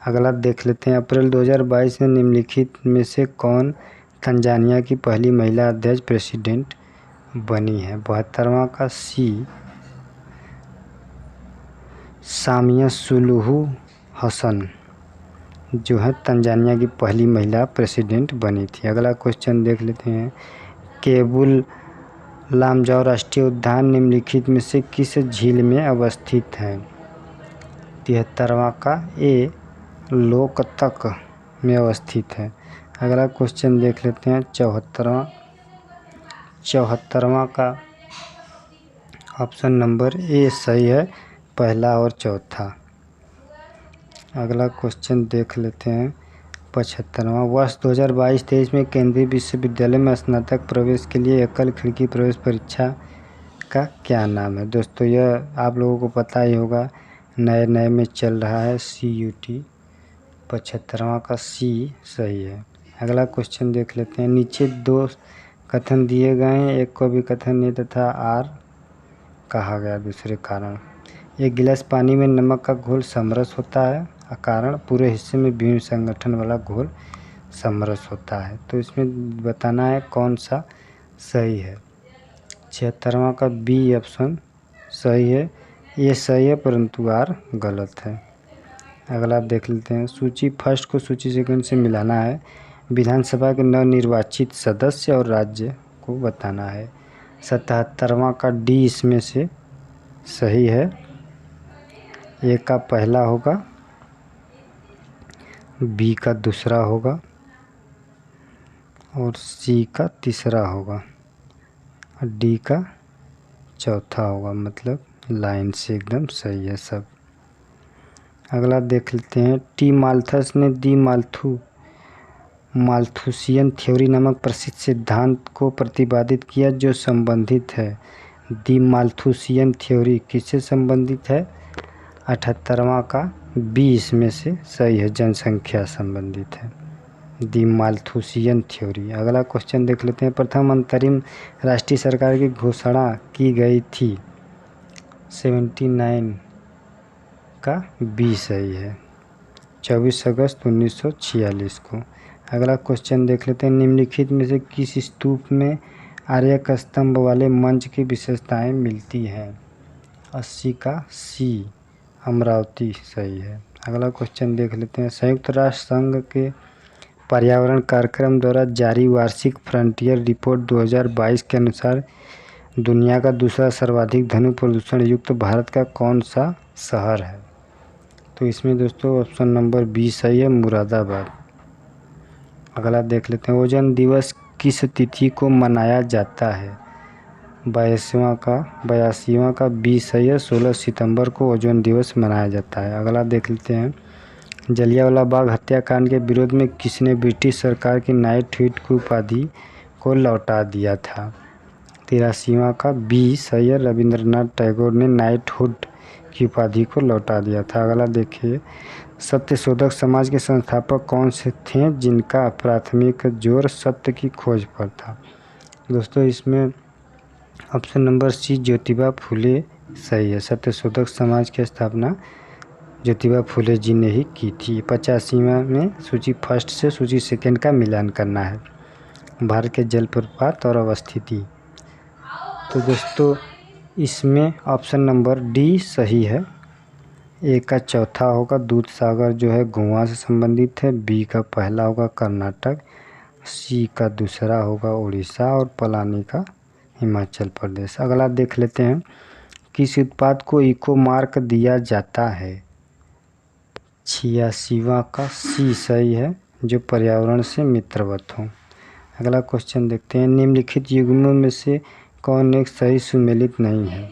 अगला देख लेते हैं। अप्रैल 2022 में निम्नलिखित में से कौन तंजानिया की पहली महिला अध्यक्ष प्रेसिडेंट बनी है? 72वां का सी सामिया सुलूहू हसन जो है तंजानिया की पहली महिला प्रेसिडेंट बनी थी। अगला क्वेश्चन देख लेते हैं। केबुल लामजाओ राष्ट्रीय उद्यान निम्नलिखित में से किस झील में अवस्थित है? 73वां का ए लोकतक में अवस्थित है। अगला क्वेश्चन देख लेते हैं। 74वां का ऑप्शन नंबर ए सही है, पहला और चौथा। अगला क्वेश्चन देख लेते हैं। 75वां। वर्ष 2022-23 में केंद्रीय विश्वविद्यालय में स्नातक प्रवेश के लिए एकल खिड़की प्रवेश परीक्षा का क्या नाम है? दोस्तों यह आप लोगों को पता ही होगा, नए में चल रहा है CUT। 75वां का सी सही है। अगला क्वेश्चन देख लेते हैं। नीचे 2 कथन दिए गए हैं, एक को भी कथन नहीं तथा आर कहा गया दूसरे कारण। एक गिलास पानी में नमक का घोल समरस होता है, कारण पूरे हिस्से में विभिन्न संगठन वाला घोल समरस होता है। तो इसमें बताना है कौन सा सही है। 76वां का बी ऑप्शन सही है, ये सही है परंतु आर गलत है। अगला देख लेते हैं। सूची फर्स्ट को सूची सेकंड से मिलाना है। विधानसभा के नवनिर्वाचित सदस्य और राज्य को बताना है। 77वां का डी इसमें से सही है, ए का पहला होगा, बी का दूसरा होगा। और सी का तीसरा होगा और डी का चौथा होगा, मतलब लाइन से एकदम सही है सब। अगला देख लेते हैं, टी माल्थस ने दी माल्थुसियन थ्योरी नामक प्रसिद्ध सिद्धांत को प्रतिपादित किया जो संबंधित है। दी माल्थुसियन थ्योरी किससे संबंधित है? 78वां का बी इसमें से सही है, जनसंख्या संबंधित है, दी माल्थुसियन थ्योरी। अगला क्वेश्चन देख लेते हैं, प्रथम अंतरिम राष्ट्रीय सरकार की घोषणा की गई थी। 79 का बी सही है, 24 अगस्त 1946 को। अगला क्वेश्चन देख लेते हैं, निम्नलिखित में से किस स्तूप में आर्यक स्तंभ वाले मंच की विशेषताएं मिलती हैं? 80 का सी अमरावती सही है। अगला क्वेश्चन देख लेते हैं, संयुक्त राष्ट्र संघ के पर्यावरण कार्यक्रम द्वारा जारी वार्षिक फ्रंटियर रिपोर्ट 2022 के अनुसार दुनिया का दूसरा सर्वाधिक ध्वनि प्रदूषण युक्त भारत का कौन सा शहर है? तो इसमें दोस्तों ऑप्शन नंबर बी सही है, मुरादाबाद। अगला देख लेते हैं, ओजोन दिवस किस तिथि को मनाया जाता है? 82वां का बी सही है, 16 सितंबर को ओजोन दिवस मनाया जाता है। अगला देख लेते हैं, जलियांवाला बाग हत्याकांड के विरोध में किसने ब्रिटिश सरकार की नाइटहुड की उपाधि को लौटा दिया था? 83वां का बी सही है, रविंद्रनाथ टैगोर ने नाइटहुड की उपाधि को लौटा दिया था। अगला देखिए, सत्यशोधक समाज के संस्थापक कौन से थे जिनका प्राथमिक जोर सत्य की खोज पर था? दोस्तों इसमें ऑप्शन नंबर सी ज्योतिबा फुले सही है, सत्यशोधक समाज की स्थापना ज्योतिबा फुले जी ने ही की थी। 85वां में सूची फर्स्ट से सूची सेकंड का मिलान करना है, भारत के जलप्रपात और अवस्थिति। तो दोस्तों इसमें ऑप्शन नंबर डी सही है, ए का चौथा होगा दूध सागर जो है गोवा से संबंधित है, बी का पहला होगा कर्नाटक, सी का दूसरा होगा उड़ीसा और पलानी का हिमाचल प्रदेश। अगला देख लेते हैं, किस उत्पाद को इको मार्क दिया जाता है? 86वां का सी सही है, जो पर्यावरण से मित्रवत हो। अगला क्वेश्चन देखते हैं, निम्नलिखित युग्मों में से कौन एक सही सुमेलित नहीं है?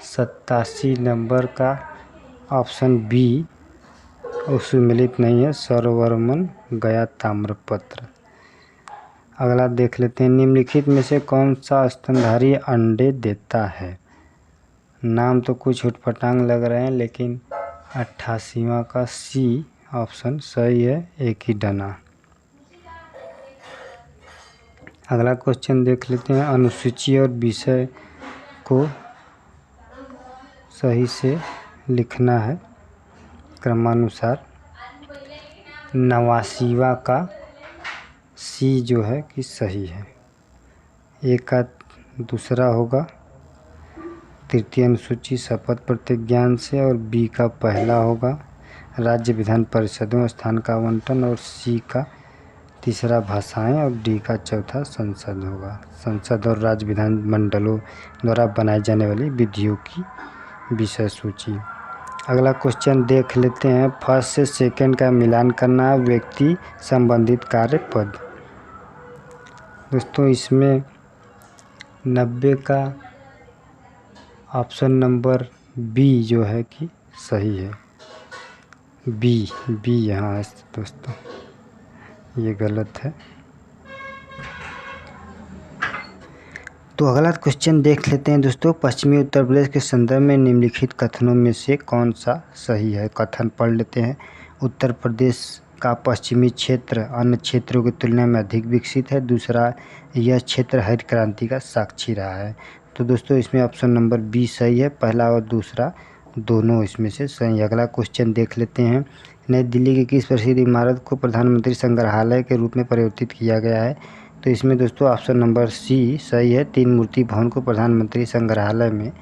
87 नंबर का ऑप्शन बी सुमेलित नहीं है, सर्ववर्मन गया ताम्रपत्र। अगला देख लेते हैं, निम्नलिखित में से कौन सा स्तनधारी अंडे देता है? नाम तो कुछ उटपटांग लग रहे हैं, लेकिन 88वां का सी ऑप्शन सही है, एक ही डना। अगला क्वेश्चन देख लेते हैं, अनुसूची और विषय को सही से लिखना है क्रमानुसार। 89वां का सी जो है कि सही है, ए का दूसरा होगा तृतीय अनुसूची शपथ प्रतिज्ञान से, और बी का पहला होगा राज्य विधान परिषदों स्थान का आवंटन, और सी का तीसरा भाषाएं, और डी का चौथा संसद होगा, संसद और राज्य विधान मंडलों द्वारा बनाई जाने वाली विधियों की विषय सूची। अगला क्वेश्चन देख लेते हैं, फर्स्ट से सेकंड का मिलान करना है, व्यक्ति संबंधित कार्य पद। दोस्तों इसमें 90 का ऑप्शन नंबर बी जो है कि सही है, बी यहाँ है दोस्तों, ये गलत है। तो अगला क्वेश्चन देख लेते हैं दोस्तों, पश्चिमी उत्तर प्रदेश के संदर्भ में निम्नलिखित कथनों में से कौन सा सही है? कथन पढ़ लेते हैं, उत्तर प्रदेश का पश्चिमी क्षेत्र अन्य क्षेत्रों की तुलना में अधिक विकसित है। दूसरा, यह क्षेत्र हरित क्रांति का साक्षी रहा है। तो दोस्तों इसमें ऑप्शन नंबर बी सही है, पहला और दूसरा दोनों इसमें से सही। अगला क्वेश्चन देख लेते हैं, नई दिल्ली की किस प्रसिद्ध इमारत को प्रधानमंत्री संग्रहालय के रूप में परिवर्तित किया गया है? तो इसमें दोस्तों ऑप्शन नंबर सी सही है, 3 मूर्ति भवन को प्रधानमंत्री संग्रहालय में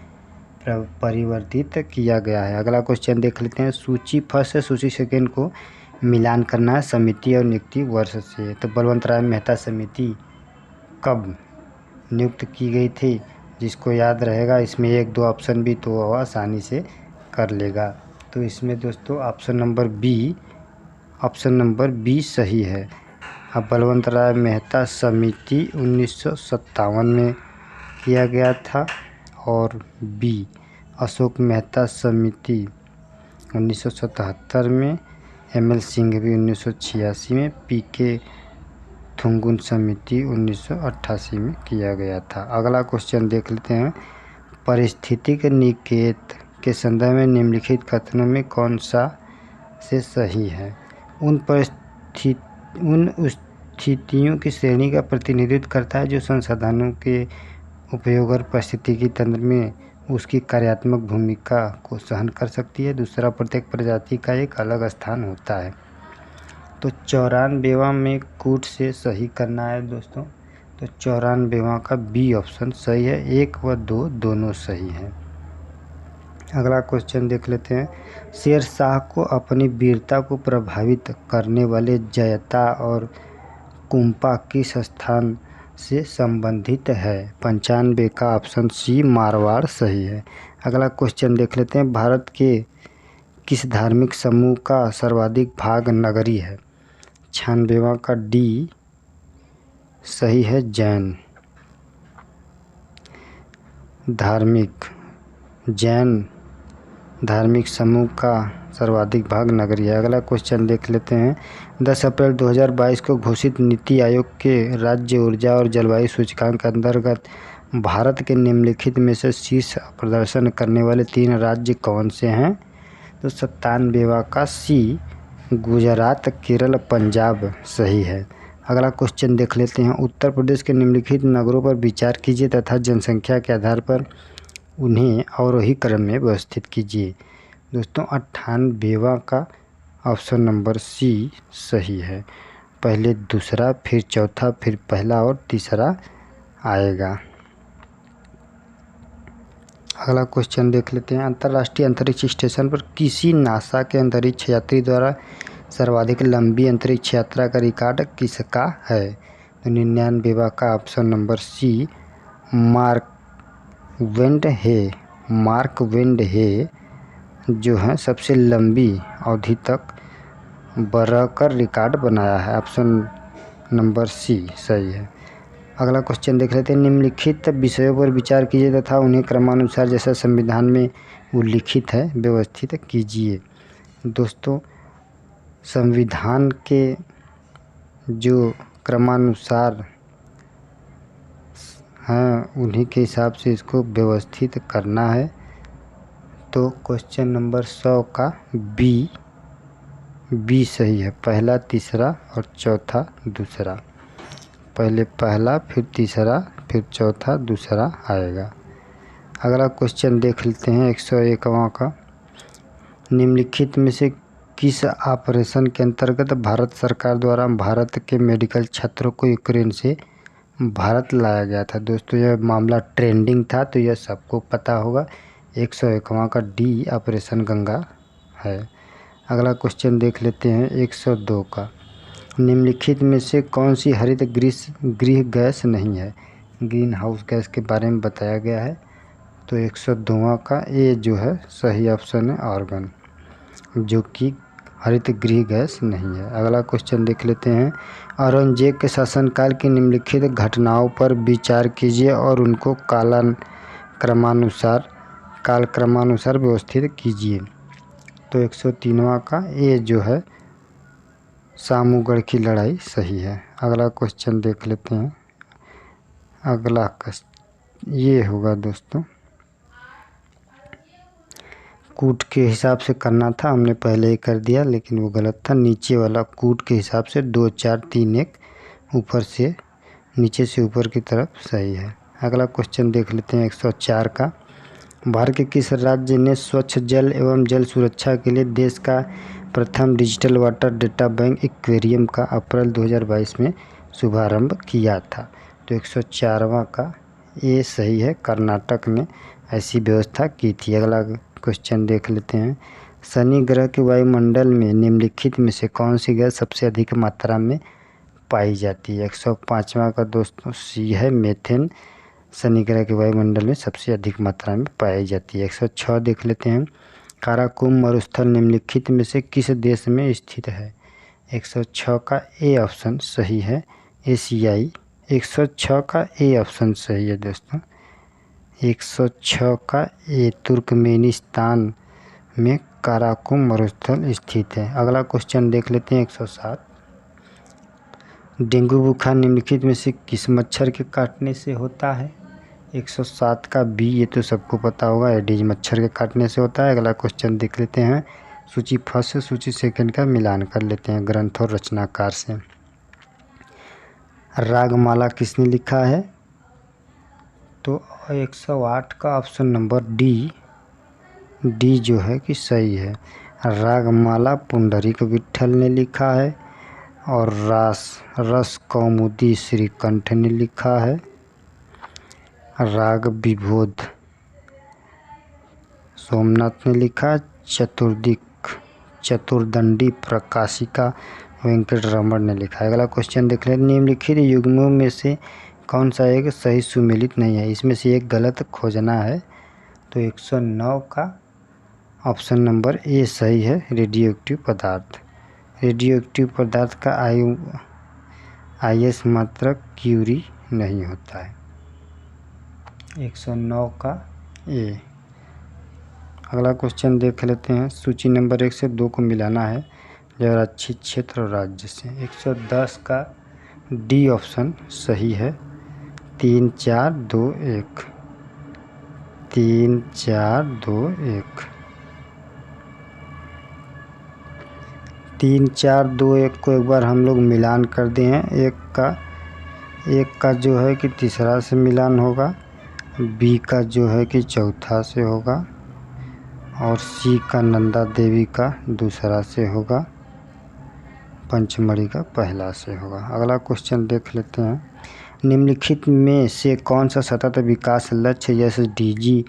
परिवर्तित किया गया है। अगला क्वेश्चन देख लेते हैं, सूची फर्स्ट से सूची सेकंड को मिलान करना है समिति और नियुक्ति वर्ष से। तो बलवंत राय मेहता समिति कब नियुक्त की गई थी? जिसको याद रहेगा इसमें 1-2 ऑप्शन भी तो वह आसानी से कर लेगा। तो इसमें दोस्तों ऑप्शन नंबर बी सही है, अब बलवंत राय मेहता समिति 1957 में किया गया था। और बी अशोक मेहता समिति 1977 में, ML सिंघवी 1986 में, PK थुंगुन समिति 1988 में किया गया था। अगला क्वेश्चन देख लेते हैं। पारिस्थितिक निकेत के संदर्भ में निम्नलिखित कथनों में कौन सा से सही है? उन स्थितियों की श्रेणी का प्रतिनिधित्व करता है जो संसाधनों के उपयोग और पारिस्थितिकी तंत्र में उसकी कार्यात्मक भूमिका को सहन कर सकती है। दूसरा, प्रत्येक प्रजाति का एक अलग स्थान होता है। तो 94वां में कूट से सही करना है दोस्तों। तो 94वां का बी ऑप्शन सही है। 1 व 2 दोनों सही हैं। अगला क्वेश्चन देख लेते हैं। शेर शाह को अपनी वीरता को प्रभावित करने वाले जयता और कुंपा किस स्थान से संबंधित है? 95 का ऑप्शन सी मारवाड़ सही है। अगला क्वेश्चन देख लेते हैं। भारत के किस धार्मिक समूह का सर्वाधिक भाग नगरी है? 96वां का डी सही है, जैन धार्मिक समूह का सर्वाधिक भाग नगरी है। अगला क्वेश्चन देख लेते हैं। 10 अप्रैल 2022 को घोषित नीति आयोग के राज्य ऊर्जा और जलवायु सूचकांक के अंतर्गत भारत के निम्नलिखित में से शीर्ष प्रदर्शन करने वाले 3 राज्य कौन से हैं? तो 97वां का सी गुजरात, केरल, पंजाब सही है। अगला क्वेश्चन देख लेते हैं। उत्तर प्रदेश के निम्नलिखित नगरों पर विचार कीजिए तथा जनसंख्या के आधार पर उन्हें अवरोही क्रम में व्यवस्थित कीजिए। दोस्तों 98वां का ऑप्शन नंबर सी सही है। पहले दूसरा, फिर चौथा, फिर पहला और तीसरा आएगा। अगला क्वेश्चन देख लेते हैं। अंतर्राष्ट्रीय अंतरिक्ष स्टेशन पर किसी नासा के अंतरिक्ष यात्री द्वारा सर्वाधिक लंबी अंतरिक्ष यात्रा का रिकॉर्ड किसका है? तो 99वां का ऑप्शन नंबर सी मार्क वेंड है जो है सबसे लंबी अवधि तक रहकर रिकॉर्ड बनाया है। ऑप्शन नंबर सी सही है। अगला क्वेश्चन देख लेते हैं। निम्नलिखित विषयों पर विचार कीजिए तथा उन्हें क्रमानुसार जैसा संविधान में उल्लिखित है व्यवस्थित कीजिए। दोस्तों संविधान के जो क्रमानुसार हैं उन्हीं के हिसाब से इसको व्यवस्थित करना है। तो क्वेश्चन नंबर 100 का बी सही है। पहला, तीसरा और चौथा दूसरा। पहले पहला, फिर तीसरा, फिर चौथा दूसरा आएगा। अगला क्वेश्चन देख लेते हैं 101वां का। निम्नलिखित में से किस ऑपरेशन के अंतर्गत भारत सरकार द्वारा भारत के मेडिकल छात्रों को यूक्रेन से भारत लाया गया था? दोस्तों यह मामला ट्रेंडिंग था तो यह सबको पता होगा। 101वां का डी ऑपरेशन गंगा है। अगला क्वेश्चन देख लेते हैं 102 का। निम्नलिखित में से कौन सी हरित गृह गैस नहीं है? ग्रीन हाउस गैस के बारे में बताया गया है। तो 102वां का ए जो है सही ऑप्शन है, आर्गन, जो कि हरित गृह गैस नहीं है। अगला क्वेश्चन देख लेते हैं। औरंगजेब के शासनकाल की निम्नलिखित घटनाओं पर विचार कीजिए और उनको कालक्रमानुसार व्यवस्थित कीजिए। तो 103वां का ए जो है सामूगढ़ की लड़ाई सही है। अगला क्वेश्चन देख लेते हैं। अगला ये होगा दोस्तों, कूट के हिसाब से करना था, हमने पहले ही कर दिया लेकिन वो गलत था। नीचे वाला कूट के हिसाब से 2 4 3 1 ऊपर से नीचे से ऊपर की तरफ सही है। अगला क्वेश्चन देख लेते हैं 104 का। भारत के किस राज्य ने स्वच्छ जल एवं जल सुरक्षा के लिए देश का प्रथम digital water data bank aquarium का अप्रैल 2022 में शुभारंभ किया था? तो 104वां का ये सही है, कर्नाटक ने ऐसी व्यवस्था की थी। अगला क्वेश्चन देख लेते हैं। शनि ग्रह के वायुमंडल में निम्नलिखित में से कौन सी गैस सबसे अधिक मात्रा में पाई जाती है? 105वां का दोस्तों सी है, मेथेन शनि ग्रह के वायुमंडल में सबसे अधिक मात्रा में पाई जाती है। 106 देख लेते हैं। काराकोरम मरुस्थल निम्नलिखित में से किस देश में स्थित है? 106 का ए ऑप्शन सही है। एशियाई 106 का ए ऑप्शन सही है दोस्तों। 106 का ए तुर्कमेनिस्तान में काराकोरम मरुस्थल स्थित है। अगला क्वेश्चन देख लेते हैं 107। डेंगू बुखार निम्नलिखित में से किस मच्छर के काटने से होता है? 107 का बी, ये तो सबको पता होगा, एडिज मच्छर के काटने से होता है। अगला क्वेश्चन देख लेते हैं सूची फर्स्ट से सूची सेकंड का मिलान कर लेते हैं ग्रंथ और रचनाकार से। रागमाला किसने लिखा है? तो 108 का ऑप्शन नंबर डी जो है कि सही है। रागमाला पुंडरीक विट्ठल ने लिखा है और रस कौमुदी श्रीकंठ ने लिखा है। राग विबोध सोमनाथ ने लिखा। चतुर्दंडी प्रकाशिका वेंकटरमण ने लिखा है। अगला क्वेश्चन देख लें। निम्नलिखित युग्मों में से कौन सा एक सही सुमेलित नहीं है? इसमें से एक गलत खोजना है। तो 109 का ऑप्शन नंबर ए सही है। रेडियोएक्टिव पदार्थ। रेडियोएक्टिव पदार्थ का आईएस मात्रक क्यूरी नहीं होता है। 109 का ए। अगला क्वेश्चन देख लेते हैं। सूची नंबर 1 से 2 को मिलाना है जराक्षी क्षेत्र और राज्य से। 110 का डी ऑप्शन सही है। 3 4 2 1 3 4 2 1 3 4 2 1 को एक बार हम लोग मिलान कर दिए हैं। एक का जो है कि तीसरा से मिलान होगा, बी का जो है कि चौथा से होगा और सी का नंदा देवी का दूसरा से होगा, पंचमढ़ी का पहला से होगा। अगला क्वेश्चन देख लेते हैं। निम्नलिखित में से कौन सा सतत विकास लक्ष्य एसडीजी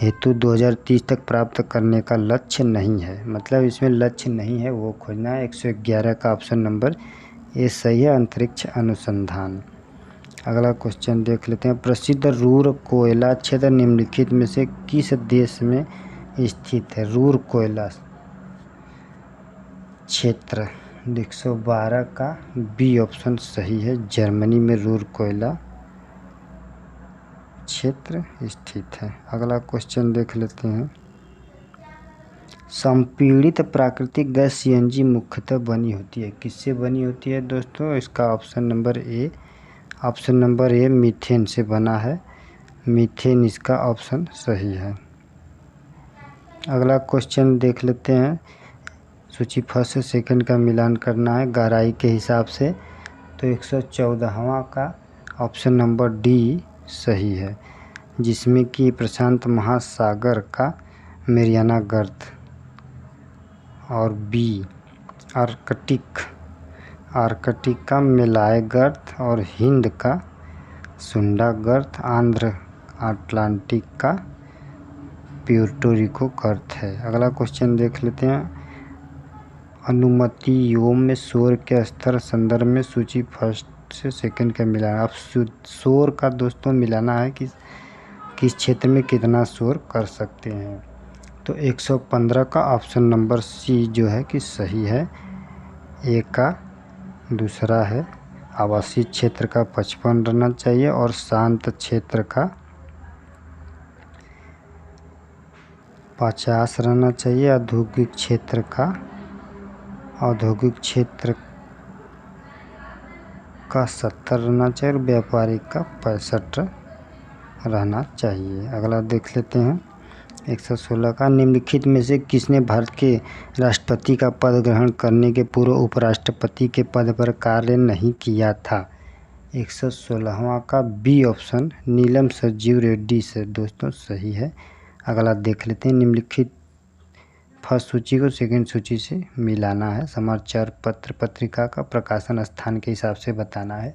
हेतु 2030 तक प्राप्त करने का लक्ष्य नहीं है? मतलब इसमें लक्ष्य नहीं है वो खोजना है। 111 का ऑप्शन नंबर ए सही है। अंतरिक्ष अनुसंधान। अगला क्वेश्चन देख लेते हैं। प्रसिद्ध रूर कोयला क्षेत्र निम्नलिखित में से किस देश में स्थित है? रूर कोयला क्षेत्र 112 का बी ऑप्शन सही है। जर्मनी में रूर कोयला क्षेत्र स्थित है। अगला क्वेश्चन देख लेते हैं। संपीड़ित प्राकृतिक गैस सीएनजी मुख्यतः बनी होती है। किससे बनी होती है दोस्तों? इसका ऑप्शन नंबर ए मीथेन से बना है। मीथेन इसका ऑप्शन सही है। अगला क्वेश्चन देख लेते हैं। सूची फर्स्ट से सेकंड का मिलान करना है गहराई के हिसाब से। तो 114वां का ऑप्शन नंबर डी सही है, जिसमें कि प्रशांत महासागर का मेरियाना गर्त और बी आर्कटिक का मेलाय गर्त और हिंद का सुंडा गर्त, आंध्र अटलांटिक का प्यूर्टो गर्त है। अगला क्वेश्चन देख लेते हैं। अनुमति योम में शोर के स्तर संदर्भ में सूची फर्स्ट से सेकंड का मिलाना। अब शोर का दोस्तों मिलाना है कि किस क्षेत्र में कितना शोर कर सकते हैं। तो 115 का ऑप्शन नंबर सी जो है कि सही है। ए का दूसरा है। आवासीय क्षेत्र का 55 रहना चाहिए और शांत क्षेत्र का 50 रहना चाहिए। औद्योगिक क्षेत्र का 70 रहना चाहिए और व्यापारिक का 65 रहना चाहिए। अगला देख लेते हैं। 116 का निम्नलिखित में से किसने भारत के राष्ट्रपति का पद ग्रहण करने के पूर्व उपराष्ट्रपति के पद पर कार्य नहीं किया था? 116वां का बी ऑप्शन नीलम संजीव रेड्डी से दोस्तों सही है। अगला देख लेते हैं। निम्नलिखित फर्स्ट सूची को सेकंड सूची से मिलाना है। समाचार पत्र पत्रिका का प्रकाशन स्थान के हिसाब से बताना है।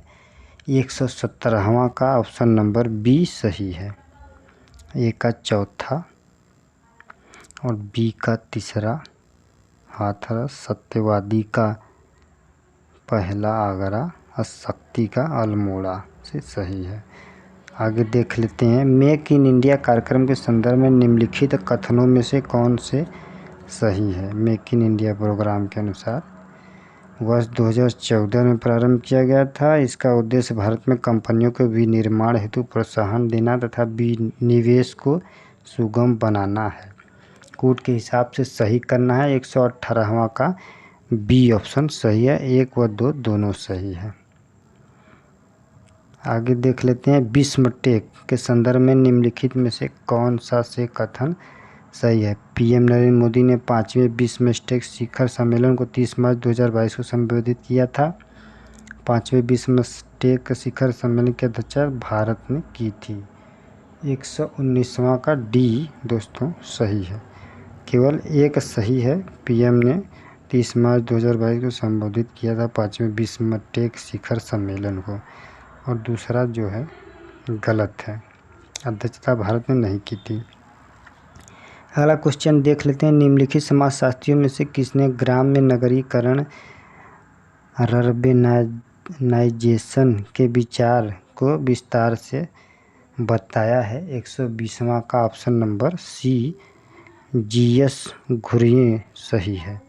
117वां का ऑप्शन नंबर बी सही है। ए का चौथा और बी का तीसरा, हाथरस, सत्यवादी का पहला, आगरा, शक्ति का अल्मोड़ा से सही है। आगे देख लेते हैं। मेक इन इंडिया कार्यक्रम के संदर्भ में निम्नलिखित कथनों में से कौन से सही है? मेक इन इंडिया प्रोग्राम के अनुसार वर्ष 2014 में प्रारंभ किया गया था। इसका उद्देश्य भारत में कंपनियों को विनिर्माण हेतु प्रोत्साहन देना तथा विनिवेश को सुगम बनाना है। कूट के हिसाब से सही करना है। 118वां का बी ऑप्शन सही है। 1 व 2 दोनों सही है। आगे देख लेते हैं। विश्व टेक के संदर्भ में निम्नलिखित में से कौन सा से कथन सही है। पीएम नरेंद्र मोदी ने 5वें विश्व टेक शिखर सम्मेलन को 30 मार्च 2022 को संबोधित किया था। 5वें विश्व टेक शिखर सम्मेलन की अध्यक्षता भारत ने की थी। 119वां का डी दोस्तों सही है। केवल एक सही है। पीएम ने 30 मार्च 2022 को संबोधित किया था 5वें विश्व टेक शिखर सम्मेलन को, और दूसरा जो है गलत है। अध्यक्षता भारत ने नहीं की थी। अगला क्वेश्चन देख लेते हैं। निम्नलिखित समाजशास्त्रियों में से किसने ग्राम्य नगरीकरण अर्बेनाइजेशन के विचार को विस्तार से बताया है। 120वां का option number C GS Ghurye सही है।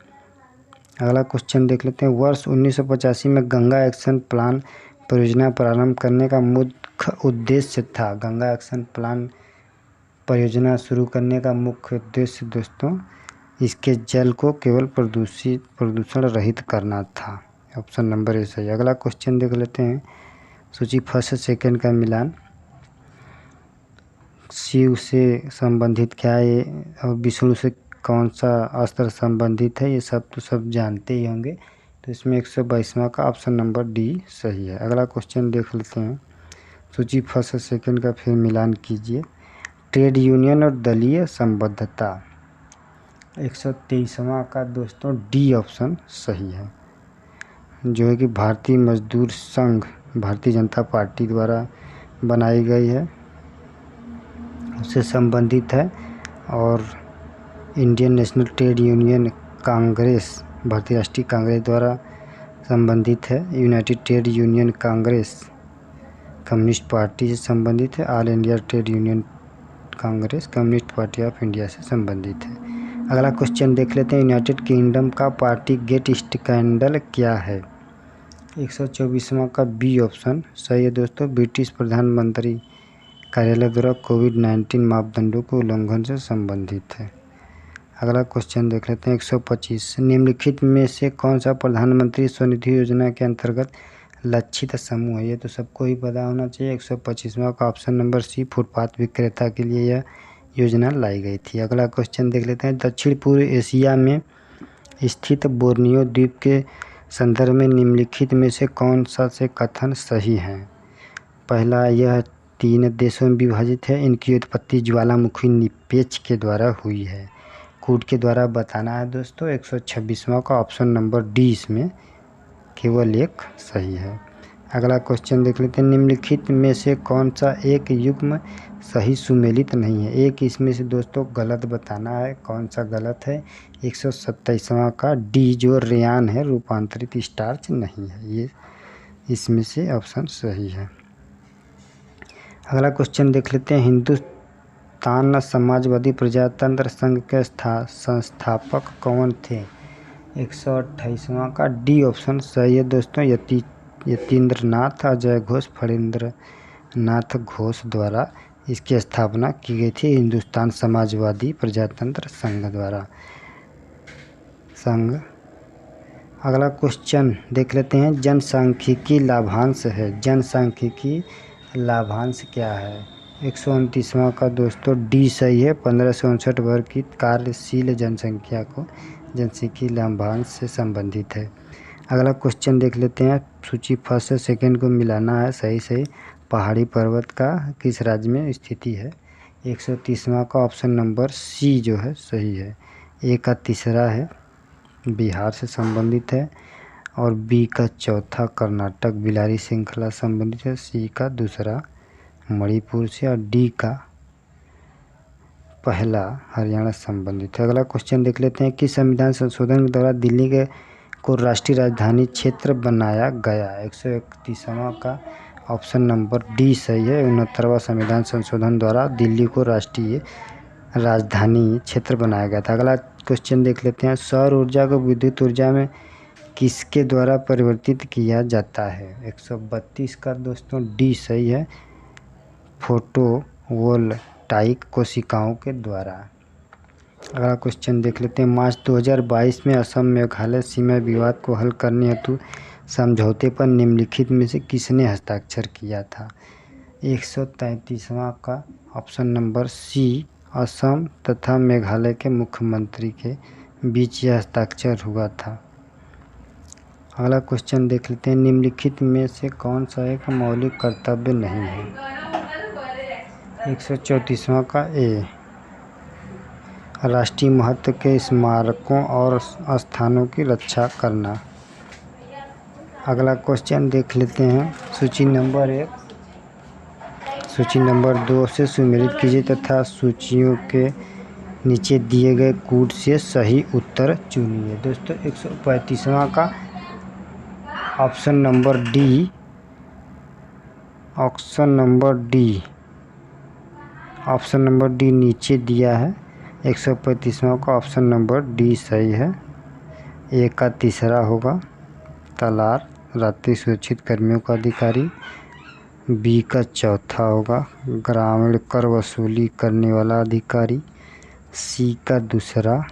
अगला क्वेश्चन देख लेते हैं। वर्ष 1985 में गंगा एक्शन प्लान परियोजना प्रारंभ करने का मुख्य उद्देश्य था। गंगा एक्शन प्लान परियोजना शुरू करने का मुख्य उद्देश्य दोस्तों इसके जल को केवल प्रदूषण रहित करना था। ऑप्शन नंबर ए सही। अगला क्वेश्चन देख लेते हैं। सूची फर्स्ट सेकंड का मिलान। शिव से संबंधित क्या है और विष्णु से कौन सा अस्त्र संबंधित है, ये सब तो सब जानते ही होंगे। तो इसमें 122वां का ऑप्शन नंबर डी सही है। अगला क्वेश्चन देख लेते हैं। सूची फर्स्ट सेकंड का फिर मिलान कीजिए। ट्रेड यूनियन और दलीय संबद्धता। 123वां का दोस्तों डी ऑप्शन सही है, जो है कि भारतीय मजदूर संघ भारतीय जनता पार्टी द्वारा बनाई गई है, उससे संबंधित है। और Indian national trade union Congress भारतीय राष्ट्रीय कांग्रेस द्वारा संबंधित है। United trade union Congress communist party से संबंधित है। All India trade union Congress communist party of India से संबंधित है। अगला क्वेश्चन देख लेते हैं। यूनाइटेड किंगडम का पार्टी गेट स्कैंडल क्या है। 124वां का बी ऑप्शन सही है दोस्तों। ब्रिटिश प्रधानमंत्री कार्यालय द्वारा कोविड-19 मापदंडों के उल्लंघन से संबंधित है। अगला क्वेश्चन देख लेते हैं। 125 निम्नलिखित में से कौन सा प्रधानमंत्री स्वनिधि योजना के अंतर्गत लक्षित समूह है। ये तो सबको ही पता होना चाहिए। 125वां का ऑप्शन नंबर सी फुटपाथ विक्रेता के लिए यह योजना लाई गई थी। अगला क्वेश्चन देख लेते हैं। दक्षिण पूर्व एशिया में स्थित बोर्नियो द्वीप के संदर्भ में निम्नलिखित में से कौन सा से कथन सही है। पहला, यह 3 देशों में विभाजित है। इनकी उत्पत्ति ज्वालामुखी निपेच के द्वारा हुई है। कूट के द्वारा बताना है दोस्तों। 126वां का ऑप्शन नंबर डी इसमें केवल एक सही है। अगला क्वेश्चन देख लेते हैं। निम्नलिखित में से कौन सा एक युग्म सही सुमेलित नहीं है। एक इसमें से दोस्तों गलत बताना है। कौन सा गलत है। 127वां का डी जो रेयान है रूपांतरित स्टार्च नहीं है। ये इसमें से ऑप्शन सही है। अगला क्वेश्चन देख लेते हैं। हिंदुस्तान समाजवादी प्रजातंत्र संघ के संस्थापक कौन थे। 128वां का डी ऑप्शन सही है दोस्तों। यतीन्द्रनाथ अजय घोष फणींद्रनाथ घोष द्वारा इसकी स्थापना की गई थी। हिंदुस्तान समाजवादी प्रजातंत्र संघ द्वारा अगला क्वेश्चन देख लेते हैं। जनसांख्यिकी लाभांश है। जनसांख्यिकी लाभांश क्या है। 129वां का दोस्तों डी सही है। 1559 वर्ग की कार्यशील जनसंख्या को जनसांख्यिकी लाभांश से संबंधित है। अगला क्वेश्चन देख लेते हैं। सूची फर्स्ट से सेकंड को मिलाना है। सही पहाड़ी पर्वत का किस राज्य में स्थिति है। 130वां का ऑप्शन नंबर सी जो है सही है। ए का तीसरा है बिहार से संबंधित है, और बी का चौथा कर्नाटक बिलारी श्रृंखला संबंधित है। सी का दूसरा मणिपुर से, और डी का पहला हरियाणा संबंधित है। अगला क्वेश्चन देख लेते हैं कि संविधान संशोधन के द्वारा दिल्ली को राष्ट्रीय राजधानी क्षेत्र बनाया गया। 131वां का ऑप्शन नंबर डी सही है। 69वां संविधान संशोधन द्वारा दिल्ली को राष्ट्रीय राजधानी क्षेत्र बनाया गया था। अगला क्वेश्चन देख लेते हैं। सौर ऊर्जा को विद्युत ऊर्जा में किसके द्वारा परिवर्तित किया जाता है? 132 का दोस्तों डी सही है, फोटोवोल्टाइक कोशिकाओं के द्वारा। अगला क्वेश्चन देख लेते हैं। मार्च 2022 में असम मेघालय सीमा विवाद को हल करने हेतु समझौते पर निम्नलिखित में से किसने हस्ताक्षर किया था? 133वां का ऑप्शन नंबर सी, असम तथा मेघालय के मुख्यमंत्री के बीच यह हस्ताक्षर हुआ था। अगला क्वेश्चन देख लेते हैं। निम्नलिखित में से कौन सा एक मौलिक कर्तव्य नहीं है? 134वां का ए, राष्ट्रीय महत्व के स्मारकों और स्थानों की रक्षा करना। अगला क्वेश्चन देख लेते हैं। सूची नंबर 1 सूची नंबर 2 से सुमेलित कीजिए तथा सूचियों के नीचे दिए गए कूट से सही उत्तर चुनिए। दोस्तों 135वां का option number D, option number D नीचे दिया है। 135वां का ऑप्शन नंबर डी सही है। ए का तीसरा होगा तलार, रात्रि सुरक्षित कर्मियों का अधिकारी। बी का चौथा होगा ग्रामीण कर वसूली करने वाला अधिकारी। सी का दूसरा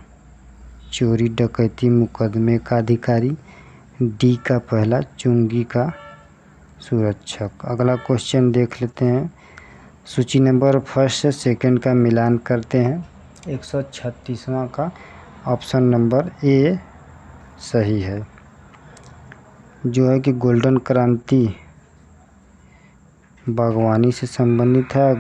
चोरी डकैती मुकदमे का अधिकारी। डी का पहला चुंगी का सुरक्षक। अगला क्वेश्चन देख लेते हैं। सूची नंबर फर्स्ट से सेकंड का मिलान करते हैं। 136वां का ऑप्शन नंबर ए सही है, जो है कि गोल्डन क्रांति बागवानी से संबंधित है।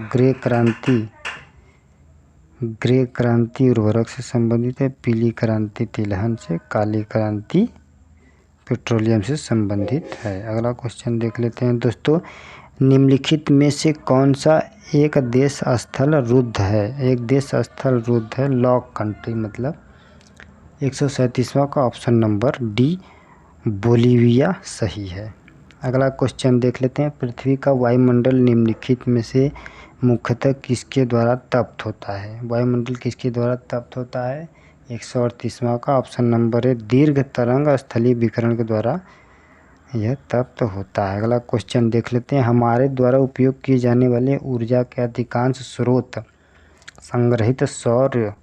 ग्रे क्रांति उर्वरक से संबंधित है। पीली क्रांति तिलहन से, काली क्रांति पेट्रोलियम से संबंधित है। अगला क्वेश्चन देख लेते हैं दोस्तों। निम्नलिखित में से कौन सा एक देश स्थल रुद्ध है? एक देश स्थल रुद्ध है, लॉक कंट्री मतलब। 137वां का ऑप्शन नंबर डी बोलीविया सही है। अगला क्वेश्चन देख लेते हैं। पृथ्वी का वायुमंडल निम्नलिखित में से मुख्यतः किसके द्वारा तप्त होता है? वायुमंडल किसके द्वारा तप्त होता है? 138वां का ऑप्शन नंबर है दीर्घ तरंग स्थलीय विकिरण के द्वारा यह तप्त होता है। अगला क्वेश्चन देख लेते हैं। हमारे द्वारा उपयोग किए जाने वाले ऊर्जा के अधिकांश स्रोत संग्रहित सौर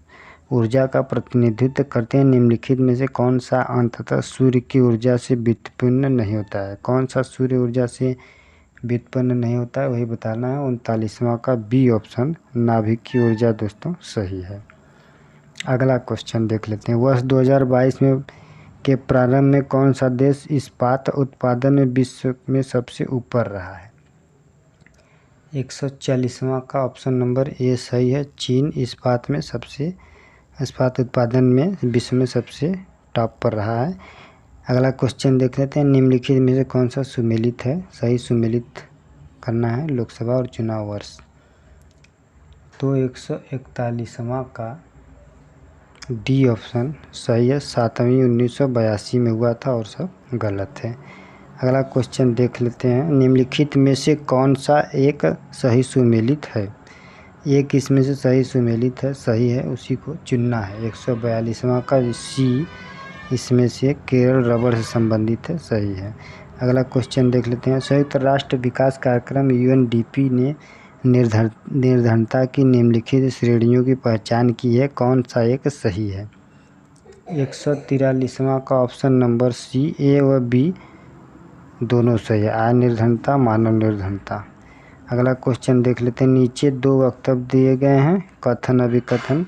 ऊर्जा का प्रतिनिधित्व करते हैं। निम्नलिखित में से कौन सा अंततः सूर्य की ऊर्जा से व्युत्पन्न नहीं होता है? कौन सा सूर्य ऊर्जा से व्युत्पन्न नहीं होता है वही बताना है। 39वां का बी ऑप्शन नाभिक की ऊर्जा दोस्तों सही है। अगला क्वेश्चन देख लेते हैं। वर्ष 2022 में के प्रारंभ में कौन सा देश इस्पात उत्पादन में विश्व में सबसे ऊपर रहा है? 140वां का ऑप्शन नंबर ए सही है। चीन इस्पात उत्पादन में विश्व में सबसे टॉप पर रहा है। अगला क्वेश्चन देख लेते हैं। निम्नलिखित में से कौन सा सुमेलित है? सही सुमेलित करना है लोकसभा और चुनाव वर्ष। तो 141वां का डी ऑप्शन सही है। 7वीं 1982 में हुआ था और सब गलत है। अगला क्वेश्चन देख लेते हैं। निम्नलिखित में से कौन सा एक सही सुमेलित है? एक इसमें से सही सुमेलित है, सही है, उसी को चुनना है। 142वां का सी इसमें से केरल रबड़ से संबंधित है, सही है। अगला क्वेश्चन देख लेते हैं। संयुक्त राष्ट्र विकास कार्यक्रम यूएनडीपी ने निर्धनता की निम्नलिखित श्रेणियों की पहचान की है, कौन सा एक सही है? 143वां का ऑप्शन नंबर सी, ए व बी दोनों सही है। आय निर्धनता, मानव निर्धनता। अगला क्वेश्चन देख लेते हैं। नीचे दो वक्तव्य दिए गए हैं, कथन अभिकथन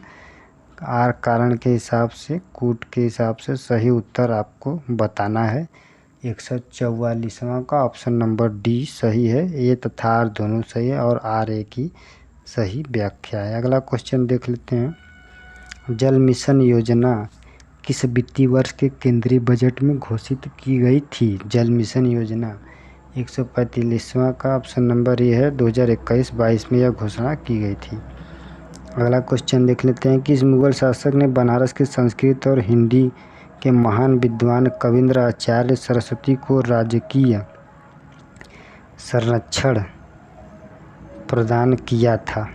आर कारण के हिसाब से, कूट के हिसाब से सही उत्तर आपको बताना है। 144वां का ऑप्शन नंबर डी सही है। ए तथा आर दोनों सही है और आर ए की सही व्याख्या है। अगला क्वेश्चन देख लेते हैं। जल मिशन योजना किस वित्तीय वर्ष के केंद्रीय बजट में घोषित की गई थी? जल मिशन योजना 145वां का ऑप्शन नंबर ए है। 2021-22 में यह घोषणा की गई थी। अगला क्वेश्चन देख लेते हैं। किस मुगल शासक ने बनारस के संस्कृत और हिंदी के महान विद्वान कविंद्र आचार्य सरस्वती को राजकीय संरक्षण प्रदान किया था?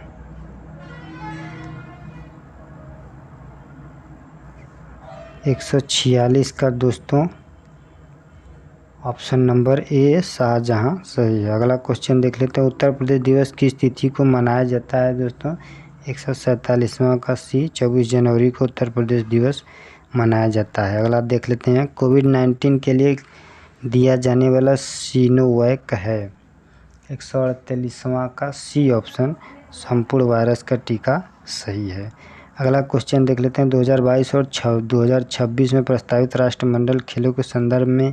146 का दोस्तों ऑप्शन नंबर ए शाहजहां सही है। अगला क्वेश्चन देख लेते हैं। उत्तर प्रदेश दिवस किस तिथि को मनाया जाता है दोस्तों? 147वां का सी 24 जनवरी को उत्तर प्रदेश दिवस मनाया जाता है। अगला देख लेते हैं। कोविड-19 के लिए दिया जाने वाला सिनोवैक है। 148वां का सी ऑप्शन संपूर्ण वायरस का टीका सही है। अगला क्वेश्चन देख लेते हैं। 2022 और 2026 में प्रस्तावित राष्ट्रमंडल खेलों के संदर्भ में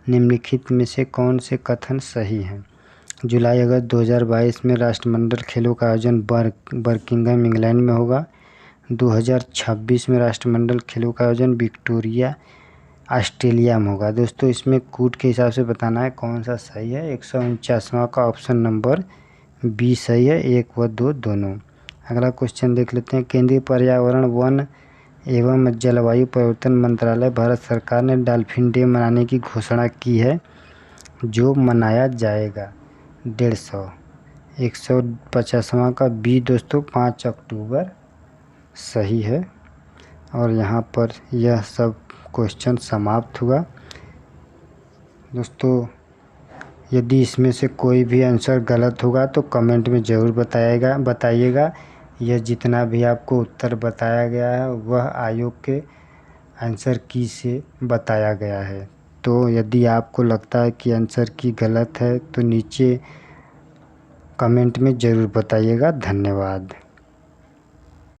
निम्नलिखित में से कौन से कथन सही हैं? जुलाई अगस्त 2022 में राष्ट्रमंडल खेलों का आयोजन बर्मिंघम इंग्लैंड में होगा। 2026 में राष्ट्रमंडल खेलों का आयोजन विक्टोरिया ऑस्ट्रेलिया में होगा। दोस्तों इसमें कूट के हिसाब से बताना है कौन सा सही है। 149वां का ऑप्शन नंबर बी सही है, 1 व 2 दोनों। अगला क्वेश्चन देख लेते हैं। केंद्रीय पर्यावरण वन एवं जलवायु परिवर्तन मंत्रालय भारत सरकार ने डॉल्फिन डे मनाने की घोषणा की है, जो मनाया जाएगा 150। 150वां का बी दोस्तों 5 अक्टूबर सही है। और यहाँ पर यह सब क्वेश्चन समाप्त हुआ। दोस्तों यदि इसमें से कोई भी आंसर गलत होगा तो कमेंट में ज़रूर बताइएगा। यह जितना भी आपको उत्तर बताया गया है वह आयोग के आंसर की से बताया गया है। तो यदि आपको लगता है कि आंसर की गलत है तो नीचे कमेंट में ज़रूर बताइएगा। धन्यवाद।